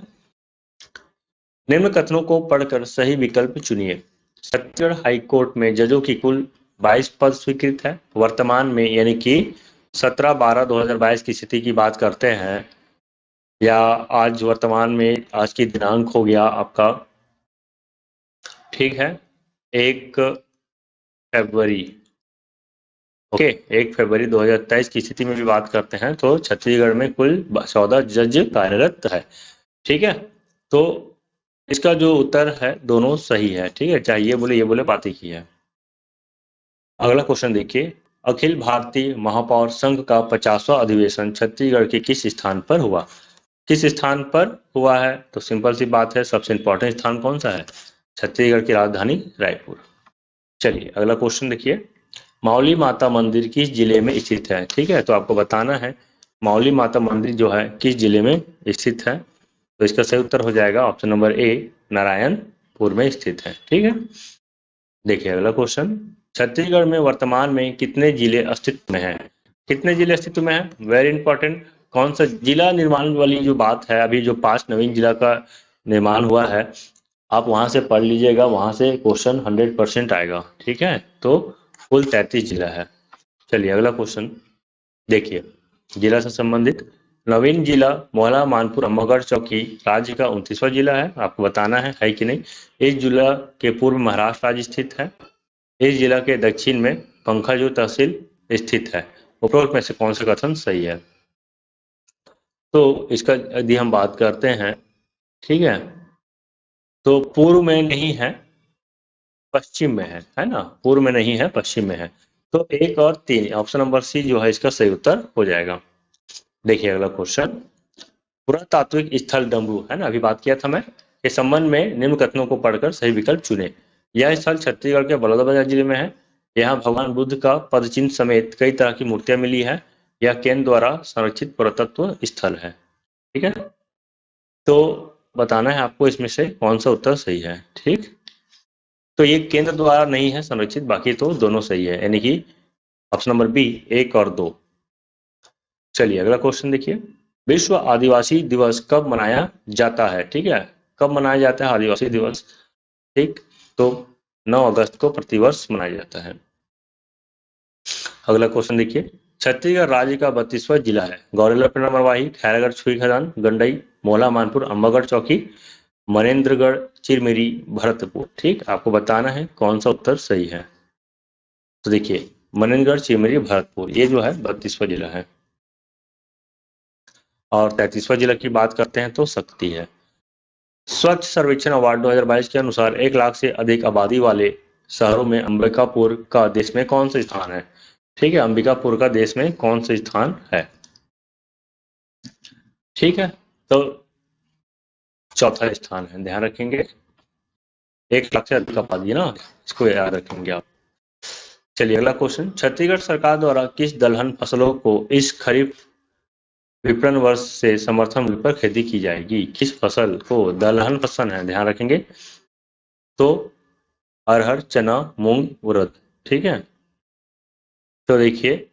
निम्न कथनों को पढ़कर सही विकल्प चुनिए। छत्तीसगढ़ हाईकोर्ट में जजों की कुल 22 पद स्वीकृत है। वर्तमान में यानी कि 17/12/2022 की स्थिति की बात करते हैं या आज वर्तमान में आज की दिनांक हो गया आपका, ठीक है, 1 फरवरी। ओके, 1 फरवरी 2023 की स्थिति में भी बात करते हैं तो छत्तीसगढ़ में कुल 14 जज कार्यरत है। ठीक है, तो इसका जो उत्तर है दोनों सही है। ठीक है, चाहे ये बोले बात ही है। अगला क्वेश्चन देखिए, अखिल भारतीय महापौर संघ का 50वां अधिवेशन छत्तीसगढ़ के किस स्थान पर हुआ? किस स्थान पर हुआ है? तो सिंपल सी बात है, सबसे इंपॉर्टेंट स्थान कौन सा है? छत्तीसगढ़ की राजधानी रायपुर। चलिए अगला क्वेश्चन देखिए, मौली माता मंदिर किस जिले में स्थित है? ठीक है, तो आपको बताना है मौली माता मंदिर जो है किस जिले में स्थित है। तो इसका सही उत्तर हो जाएगा ऑप्शन नंबर ए, नारायणपुर में स्थित है। ठीक है, देखिए अगला क्वेश्चन, छत्तीसगढ़ में वर्तमान में कितने जिले अस्तित्व में हैं? कितने जिले अस्तित्व में हैं? Very important. कौन सा जिला निर्माण वाली जो बात है, अभी जो 5 नवीन जिला का निर्माण हुआ है, आप वहां से पढ़ लीजिएगा, वहां से क्वेश्चन 100% आएगा। ठीक है, तो कुल 33 जिला है। चलिए अगला क्वेश्चन देखिए, जिला से संबंधित, नवीन जिला मोहला मानपुर अम्बागढ़ चौकी राज्य का 29वां जिला है। आपको बताना है कि नहीं। इस जिला के पूर्व महाराष्ट्र राज्य स्थित है। इस जिला के दक्षिण में पंखाजू तहसील स्थित है। उपरोक्त में से कौन सा कथन सही है? तो इसका यदि हम बात करते हैं, ठीक है, तो पूर्व में नहीं है, पश्चिम में है ना? पूर्व में नहीं है, पश्चिम में है। तो 1 और 3 ऑप्शन नंबर सी जो है इसका सही उत्तर हो जाएगा। देखिए अगला क्वेश्चन, पुरातात्विक स्थल डमरू है ना, अभी बात किया था मैं, के संबंध में निम्न कथनों को पढ़कर सही विकल्प चुने। यह स्थल छत्तीसगढ़ के बलौदाबाजार जिले में है। यहाँ भगवान बुद्ध का पदचिन्ह समेत कई तरह की मूर्तियां मिली है। यह केंद्र द्वारा संरक्षित पुरातत्व स्थल है। ठीक है, तो बताना है आपको इसमें से कौन सा उत्तर सही है। ठीक, तो ये केंद्र द्वारा नहीं है संरक्षित, बाकी तो दोनों सही है, यानी कि ऑप्शन नंबर बी 1 और 2। चलिए अगला क्वेश्चन देखिए, विश्व आदिवासी दिवस कब मनाया जाता है? ठीक है, कब मनाया जाता है आदिवासी दिवस? ठीक, तो 9 अगस्त को प्रतिवर्ष मनाया जाता है। अगला क्वेश्चन देखिए, छत्तीसगढ़ राज्य का 32वां जिला है। गौरेला पेड़ा मरवाही, खैरागढ़ छुई खदान, गंडई, मोला मानपुर, अम्बागढ़ चौकी, मनेन्द्रगढ़, चिरमिरी, भरतपुर। ठीक, आपको बताना है कौन सा उत्तर सही है। तो देखिए, मनेन्द्रगढ़, चिरमिरी, भरतपुर, ये जो है 32वां जिला है। और 33वां जिला की बात करते हैं तो शक्ति है। स्वच्छ सर्वेक्षण अवार्ड 2022 के अनुसार 1 लाख से अधिक आबादी वाले शहरों में अंबिकापुर का देश में कौन सा स्थान है? ठीक है, अंबिकापुर का देश में कौन सा स्थान है? ठीक है, तो चौथा स्थान है, ध्यान रखेंगे। 1 लाख से अधिक आबादी है ना, इसको याद रखेंगे आप। चलिए अगला क्वेश्चन, छत्तीसगढ़ सरकार द्वारा किस दलहन फसलों को इस खरीफ विपणन वर्ष से समर्थन मूल्य पर खेती की जाएगी? किस फसल को दलहन फसल है, ध्यान रखेंगे। तो अरहर, चना, मूंग, उड़द। ठीक है, तो देखिए,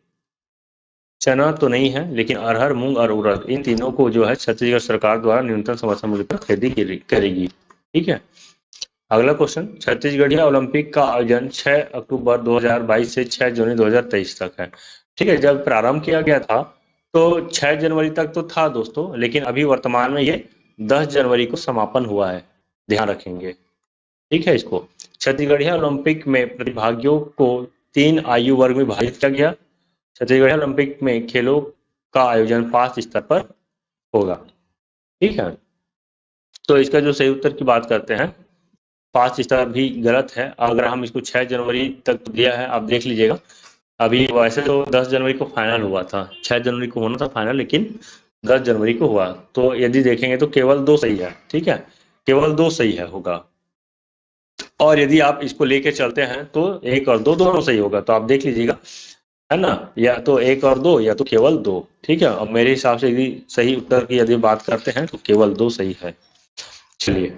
चना तो नहीं है, लेकिन अरहर, मूंग और उड़द, इन तीनों को जो है छत्तीसगढ़ सरकार द्वारा न्यूनतम समर्थन मूल्य पर खेती करेगी। ठीक है, अगला क्वेश्चन, छत्तीसगढ़िया ओलंपिक का आयोजन 6 अक्टूबर 2022 से 6 जनवरी 2023 तक है। ठीक है, जब प्रारंभ किया गया था तो 6 जनवरी तक तो था दोस्तों, लेकिन अभी वर्तमान में ये 10 जनवरी को समापन हुआ है, ध्यान रखेंगे। ठीक है, इसको छत्तीसगढ़िया ओलंपिक में प्रतिभागियों को 3 आयु वर्ग में विभाजित किया गया। छत्तीसगढ़ ओलंपिक में खेलों का आयोजन 5 स्तर पर होगा। ठीक है, तो इसका जो सही उत्तर की बात करते हैं, 5 स्तर भी गलत है। अगर हम इसको 6 जनवरी तक दिया है, आप देख लीजिएगा। अभी वैसे तो 10 जनवरी को फाइनल हुआ था, 6 जनवरी को होना था फाइनल, लेकिन 10 जनवरी को हुआ। तो यदि देखेंगे तो केवल 2 सही है। ठीक है, केवल 2 सही है होगा। और यदि आप इसको लेके चलते हैं तो 1 और 2 दोनों सही होगा। तो आप देख लीजिएगा, है ना, या तो 1 और 2 या तो केवल 2। ठीक है, अब मेरे हिसाब से यदि सही उत्तर की यदि बात करते हैं तो केवल 2 सही है। चलिए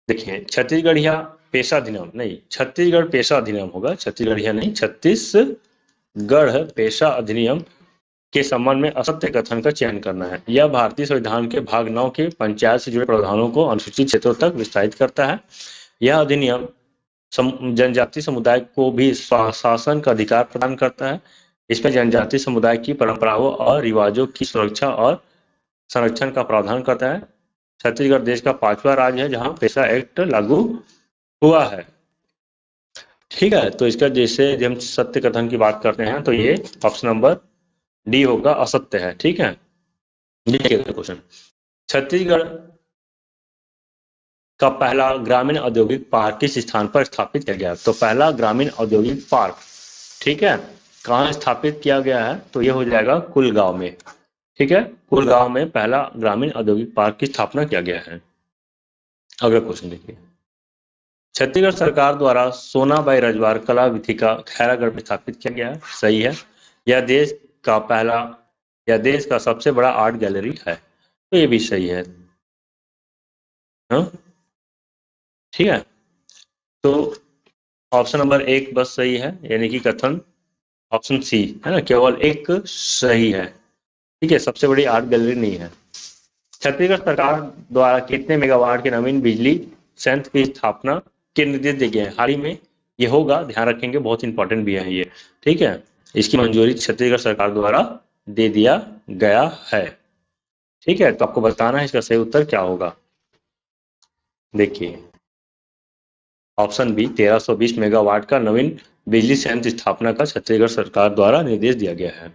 देखिए, छत्तीसगढ़िया पेशा अधिनियम नहीं, छत्तीसगढ़ पेशा अधिनियम होगा, छत्तीसगढ़िया नहीं, छत्तीसगढ़ पेशा अधिनियम के संबंध में असत्य कथन का चयन करना है। यह भारतीय संविधान के भाग 9 के पंचायत से जुड़े प्रावधानों को अनुसूचित क्षेत्रों तक विस्तारित करता है। यह अधिनियम जनजातीय समुदाय को भी शासन का अधिकार प्रदान करता है। इसमें जनजातीय समुदाय की परंपराओं और रिवाजों की सुरक्षा और संरक्षण का प्रावधान करता है। छत्तीसगढ़ देश का 5वां राज्य है जहां पेशा एक्ट लागू हुआ है। ठीक है, तो इसका जैसे हम सत्य कथन की बात करते हैं तो ये ऑप्शन नंबर डी होगा, असत्य है। ठीक है, देखिए क्वेश्चन, छत्तीसगढ़ का पहला ग्रामीण औद्योगिक पार्क किस स्थान पर स्थापित किया गया? तो पहला ग्रामीण औद्योगिक पार्क, ठीक है, कहाँ स्थापित किया गया है? तो ये हो जाएगा कुलगांव में। ठीक है, कुलगांव में पहला ग्रामीण औद्योगिक पार्क की स्थापना किया गया है। अगला क्वेश्चन देखिए, छत्तीसगढ़ सरकार द्वारा सोनाबाई रजवार कला विथिका खैरागढ़ में स्थापित किया गया है। सही है। यह देश का पहला या देश का सबसे बड़ा आर्ट गैलरी है। तो ये भी सही है। हाँ? ठीक है, तो ऑप्शन नंबर 1 बस सही है, यानी कि कथन ऑप्शन सी है ना, केवल एक सही है। ठीक है, सबसे बड़ी आर्ट गैलरी नहीं है। छत्तीसगढ़ सरकार द्वारा कितने मेगावाट के नवीन बिजली संयंत्र की स्थापना के निर्देश दिए गए हैं? हाल ही में ये होगा, ध्यान रखेंगे, बहुत इंपॉर्टेंट भी है ये। ठीक है, इसकी मंजूरी छत्तीसगढ़ सरकार द्वारा दे दिया गया है। ठीक है, तो आपको बताना है इसका सही उत्तर क्या होगा। देखिए, ऑप्शन बी 1320 मेगावाट का नवीन बिजली संयंत्र स्थापना का छत्तीसगढ़ सरकार द्वारा निर्देश दिया गया है।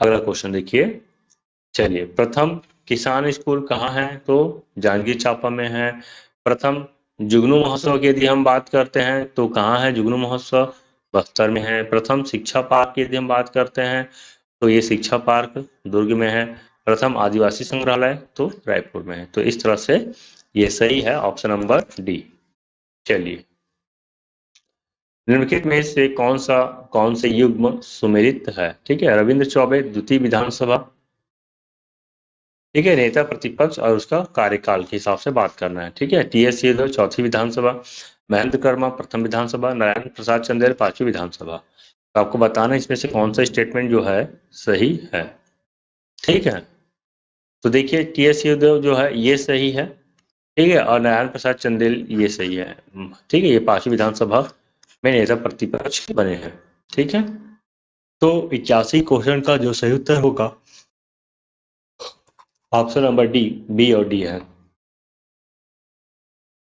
अगला क्वेश्चन देखिए, चलिए, प्रथम किसान स्कूल कहाँ है? तो जांजगीर चांपा में है। प्रथम जुगनू महोत्सव की यदि हम बात करते हैं तो कहाँ है जुगनू महोत्सव? बस्तर में है। प्रथम शिक्षा पार्क की यदि हम बात करते हैं तो ये शिक्षा पार्क दुर्ग में है। प्रथम आदिवासी संग्रहालय तो रायपुर में है। तो इस तरह से ये सही है, ऑप्शन नंबर डी। चलिए, निम्नलिखित में से कौन से युग्म सुमेलित है? ठीक है, रविंद्र चौबे द्वितीय विधानसभा, ठीक है, नेता प्रतिपक्ष और उसका कार्यकाल के हिसाब से बात करना है। ठीक है, टी.एस. सिंहदेव चौथी विधानसभा, महेंद्र कर्मा प्रथम विधानसभा, नारायण प्रसाद चंदेल पांचवी विधानसभा। तो आपको बताना है इसमें से कौन सा स्टेटमेंट जो है सही है। ठीक है, तो देखिए, टी.एस. सिंहदेव जो है ये सही है। ठीक है, और नारायण प्रसाद चंदेल ये सही है। ठीक है, ये पांचवी विधानसभा में नेता प्रतिपक्ष बने हैं। ठीक है, तो 81 क्वेश्चन का जो सही उत्तर होगा ऑप्शन नंबर डी, बी और डी है।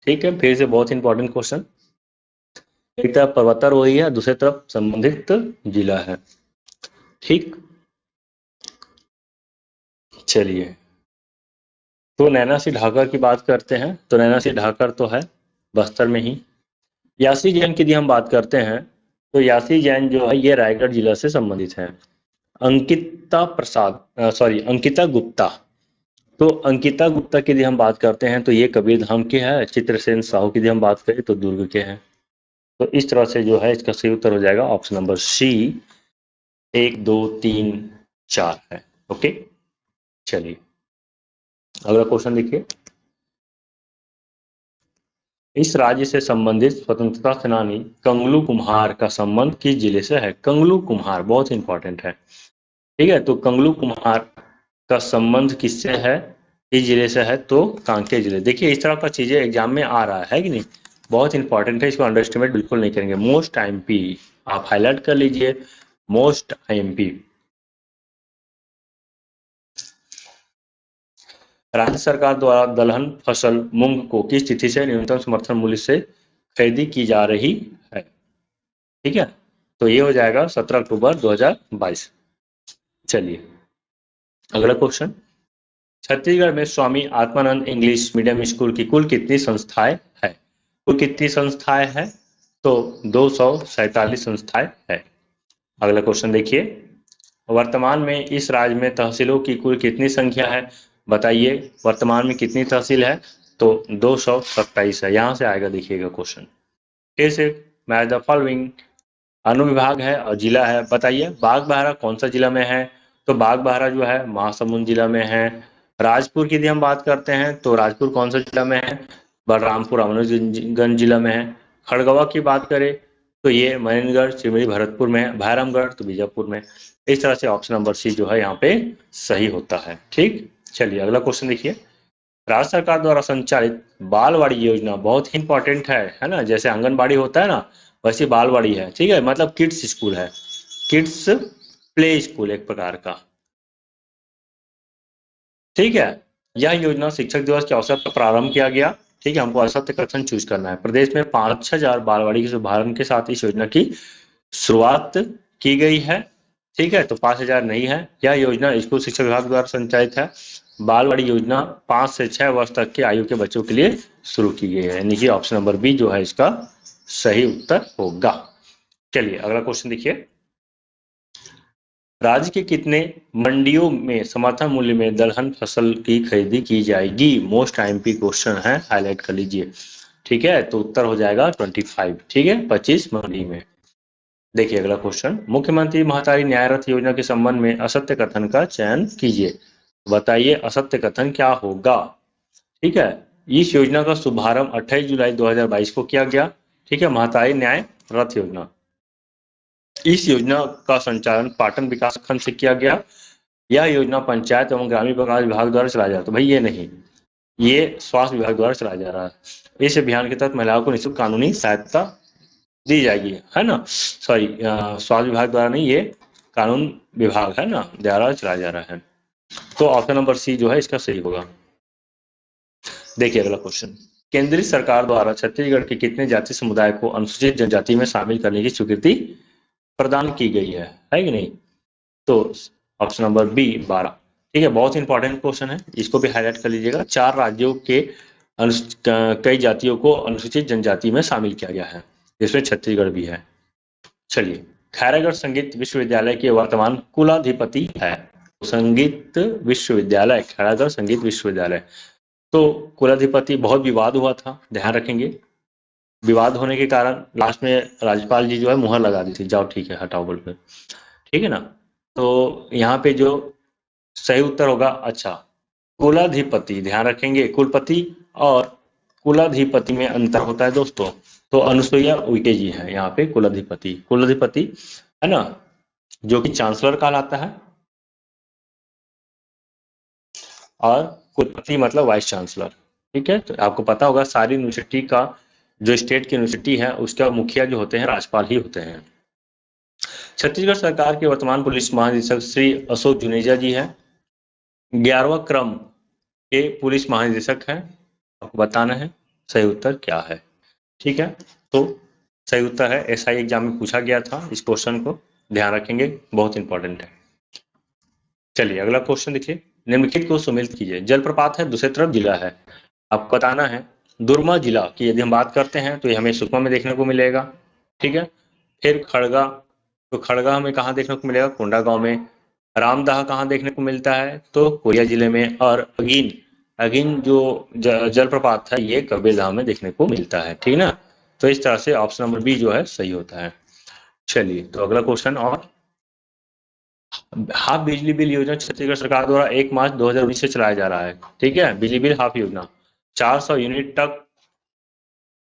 ठीक है, फिर से बहुत इंपॉर्टेंट क्वेश्चन, एक तरफ पर्वतारोही है, दूसरी तरफ संबंधित जिला है। ठीक, चलिए, तो नैना सिंह ढाकर की बात करते हैं तो नैना सिंह ढाकर तो है बस्तर में ही। यासी जैन की यदि हम बात करते हैं तो यासी जैन जो है ये रायगढ़ जिला से संबंधित है। अंकिता गुप्ता, तो अंकिता गुप्ता की यदि हम बात करते हैं तो ये कबीरधाम के है। चित्रसेन साहू की यदि हम बात करें तो दुर्ग के हैं। तो इस तरह से जो है इसका सही उत्तर हो जाएगा ऑप्शन नंबर सी, 1 2 3 4 है। ओके, चलिए, अगला क्वेश्चन देखिए, इस राज्य से संबंधित स्वतंत्रता सेनानी कंगलू कुम्हार का संबंध किस जिले से है? कंगलू कुम्हार बहुत इंपॉर्टेंट है। ठीक है, तो कंगलू कुम्हार का संबंध किससे है, किस जिले से है? तो कांकेर जिले। देखिए, इस तरह का चीजें एग्जाम में आ रहा है कि नहीं, बहुत इंपॉर्टेंट है, इसको अंडरस्टिमेट बिल्कुल नहीं करेंगे। मोस्ट आईएमपी आप हाईलाइट कर लीजिए, मोस्ट आईएमपी। राज्य सरकार द्वारा दलहन फसल मूंग को किस तिथि से न्यूनतम समर्थन मूल्य से खरीदी की जा रही है? ठीक है, तो ये हो जाएगा 17 अक्टूबर 2022। चलिए, अगला क्वेश्चन, छत्तीसगढ़ में Swami Atmanand English medium school की कुल कितनी संस्थाएं है? कुल कितनी संस्थाएं हैं? तो 247 संस्थाएं है। अगला क्वेश्चन देखिए, वर्तमान में इस राज्य में तहसीलों की कुल कितनी संख्या है? बताइए, वर्तमान में कितनी तहसील है? तो 227 है। यहां से आएगा, देखिएगा क्वेश्चन फिर से, मैच द फॉलोइंग, अनुविभाग है और जिला है। बताइए, बागबाहरा कौन सा जिला में है? तो बागबाहरा जो है महासमुंद जिला में है। राजपुर की यदि हम बात करते हैं तो राजपुर कौन सा जिला में है? बलरामपुर अमरगंज जिला में है। खड़गवा की बात करें तो ये महेंद्रगढ़ चिरमिरी भरतपुर में है। भैरमगढ़ तो बीजापुर में। इस तरह से ऑप्शन नंबर सी जो है यहाँ पे सही होता है। ठीक, चलिए, अगला क्वेश्चन देखिए, राज्य सरकार द्वारा संचालित बालवाड़ी योजना बहुत ही इंपॉर्टेंट है ना, जैसे आंगनबाड़ी होता है ना, वैसे बालवाड़ी है। ठीक है, मतलब किड्स स्कूल है, किड्स प्ले स्कूल एक प्रकार का। ठीक है। यह योजना शिक्षक दिवस के अवसर पर प्रारंभ किया गया। ठीक है, हमको असत्य कथन चूज करना है। प्रदेश में 5,000 बालवाड़ी के शुभारंभ के साथ इस योजना की शुरुआत की गई है। ठीक है, तो 5,000 नहीं है। यह योजना स्कूल शिक्षा विभाग द्वारा संचालित है। बालवाड़ी योजना 5 से 6 वर्ष तक की आयु के बच्चों के लिए शुरू की गई है, यानी कि ऑप्शन नंबर बी जो है इसका सही उत्तर होगा। चलिए अगला क्वेश्चन देखिए। राज्य के कितने मंडियों में समर्थन मूल्य में दलहन फसल की खरीदी की जाएगी? मोस्ट आईएमपी क्वेश्चन है, हाईलाइट कर लीजिए। ठीक है, तो उत्तर हो जाएगा 25। ठीक है, 25 मंडी में। देखिए अगला क्वेश्चन। मुख्यमंत्री महतारी न्याय रथ योजना के संबंध में असत्य कथन का चयन कीजिए। बताइए असत्य कथन क्या होगा? ठीक है, इस योजना का शुभारंभ 28 जुलाई 2022 को किया गया। ठीक है, महतारी न्याय रथ योजना। इस योजना का संचालन पाटन विकास खंड से किया गया। यह योजना पंचायत एवं ग्रामीण विकास विभाग द्वारा चलाया जाता है। भाई ये नहीं, ये स्वास्थ्य विभाग द्वारा चलाया जा रहा है। इस अभियान के तहत महिलाओं को निःशुल्क कानूनी सहायता दी जाएगी, है ना। सॉरी, स्वास्थ्य विभाग द्वारा नहीं, ये कानून विभाग है ना द्वारा चलाया जा रहा है। तो ऑप्शन नंबर सी जो है इसका सही होगा। देखिए अगला क्वेश्चन। केंद्रीय सरकार द्वारा छत्तीसगढ़ के कितने जाति समुदाय को अनुसूचित जनजाति में शामिल करने की स्वीकृति प्रदान की गई है कि नहीं? तो ऑप्शन नंबर बी 12। ठीक है, बहुत इंपॉर्टेंट क्वेश्चन है, इसको भी हाईलाइट कर लीजिएगा। 4 राज्यों के कई जातियों को अनुसूचित जनजाति में शामिल किया गया है, जिसमें छत्तीसगढ़ भी है। चलिए, खैरागढ़ संगीत विश्वविद्यालय के वर्तमान कुलाधिपति है। संगीत विश्वविद्यालय, खैरागढ़ संगीत विश्वविद्यालय। तो कुलाधिपति, बहुत विवाद हुआ था, ध्यान रखेंगे। विवाद होने के कारण लास्ट में राज्यपाल जी जो है मुहर लगा दी थी, जाओ ठीक है हटाओ बोल के। ठीक है ना। तो यहाँ पे जो सही उत्तर होगा, अच्छा, कुलाधिपति। ध्यान रखेंगे, कुलपति और कुलाधिपति में अंतर होता है दोस्तों। तो अनुसुईया उइके जी है यहाँ पे कुलाधिपति। कुलाधिपति है ना, जो कि चांसलर कहलाता है, और कुलपति मतलब वाइस चांसलर। ठीक है, तो आपको पता होगा सारी यूनिवर्सिटी का, जो स्टेट की यूनिवर्सिटी है उसका मुखिया जो होते हैं राज्यपाल ही होते हैं। छत्तीसगढ़ सरकार के वर्तमान पुलिस महानिदेशक श्री अशोक जुनेजा जी हैं। 11वां क्रम के पुलिस महानिदेशक हैं। आपको बताना है सही उत्तर क्या है। ठीक है, तो सही उत्तर है, एसआई एग्जाम में पूछा गया था इस क्वेश्चन को, ध्यान रखेंगे, बहुत इंपॉर्टेंट है। चलिए अगला क्वेश्चन देखिए। निम्नलिखित को सम्मिलित कीजिए। जलप्रपात है, दूसरी तरफ जिला है। आपको बताना है दुर्मा जिला की यदि हम बात करते हैं तो ये हमें सुकमा में देखने को मिलेगा। ठीक है, फिर खड़गा, तो खड़गा हमें कहाँ देखने को मिलेगा? कोंडा गांव में। रामदह कहाँ देखने को मिलता है? तो कोरिया जिले में। और अगीन, अगीन जो जलप्रपात है ये कबीरधाम में देखने को मिलता है। ठीक ना, तो इस तरह से ऑप्शन नंबर बी जो है सही होता है। चलिए तो अगला क्वेश्चन। और हाफ बिजली बिल योजना छत्तीसगढ़ सरकार द्वारा 1 मार्च 2019 से चलाया जा रहा है। ठीक है, बिजली बिल हाफ योजना 400 यूनिट तक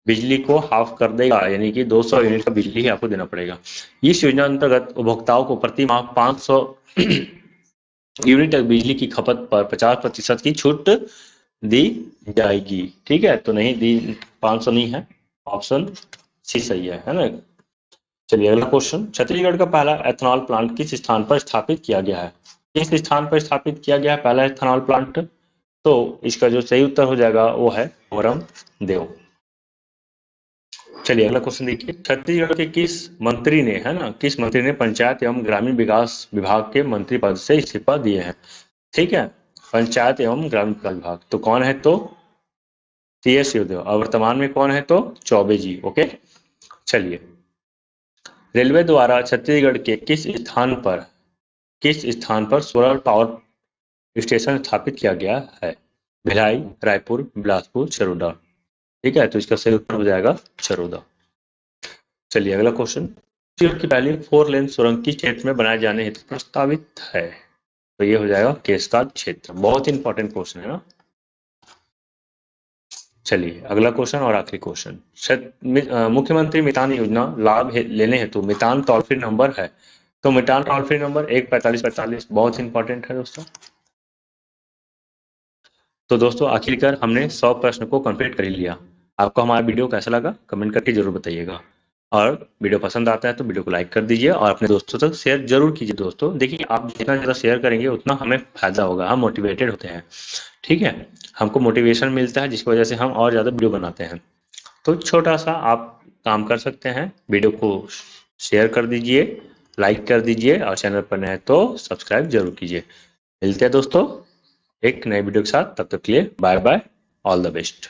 बिजली को हाफ कर देगा, यानी कि 200 यूनिट का बिजली ही आपको देना पड़ेगा। इस योजना अंतर्गत उपभोक्ताओं को प्रति माह 500 यूनिट तक बिजली की खपत पर 50% की छूट दी जाएगी। ठीक है, तो नहीं दी, 500 नहीं है, ऑप्शन सी सही है ना। चलिए अगला क्वेश्चन। छत्तीसगढ़ का पहला एथनॉल प्लांट किस स्थान पर स्थापित किया गया है? किस स्थान पर स्थापित किया गया है पहला एथनॉल प्लांट? तो इसका जो सही उत्तर हो जाएगा वो है कोरम देव। चलिए अगला क्वेश्चन देखिए। छत्तीसगढ़ के किस मंत्री ने, है ना, किस मंत्री ने पंचायत एवं ग्रामीण विकास विभाग के मंत्री पद से इस्तीफा दिए हैं? ठीक है, पंचायत एवं ग्रामीण विकास विभाग, तो कौन है? तो टीएस सिंहदेव। और वर्तमान में कौन है? तो चौबे जी। ओके, चलिए। रेलवे द्वारा छत्तीसगढ़ के किस स्थान पर सोलर पावर स्टेशन स्थापित किया गया है? भिलाई, रायपुर, बिलासपुर, चरोदा। ठीक है, तो इसका सही उत्तर हो जाएगा चरोदा। चलिए अगला क्वेश्चन। छत्तीसगढ़ की पहली 4 लेन सुरंग किस क्षेत्र में बनाए जाने हेतु प्रस्तावित है? तो ये हो जाएगा केसका क्षेत्र। बहुत इंपॉर्टेंट क्वेश्चन है ना। चलिए अगला क्वेश्चन और आखिरी क्वेश्चन। मुख्यमंत्री मितान योजना लाभ लेने हेतु मितान टोल फ्री नंबर है। तो मितान टोल फ्री नंबर 14545, बहुत इंपॉर्टेंट है दोस्तों। तो दोस्तों आखिरकार हमने 100 प्रश्न को कंप्लीट कर ही लिया। आपको हमारा वीडियो कैसा लगा कमेंट करके जरूर बताइएगा। और वीडियो पसंद आता है तो वीडियो को लाइक कर दीजिए और अपने दोस्तों तक शेयर जरूर कीजिए। दोस्तों देखिए, आप जितना ज़्यादा शेयर करेंगे उतना हमें फायदा होगा, हम मोटिवेटेड होते हैं। ठीक है, हमको मोटिवेशन मिलता है जिसकी वजह से हम और ज़्यादा वीडियो बनाते हैं। तो छोटा सा आप काम कर सकते हैं, वीडियो को शेयर कर दीजिए, लाइक कर दीजिए और चैनल पर नए हैं तो सब्सक्राइब जरूर कीजिए। मिलते हैं दोस्तों एक नए वीडियो के साथ, तब तक के लिए bye bye, all the best.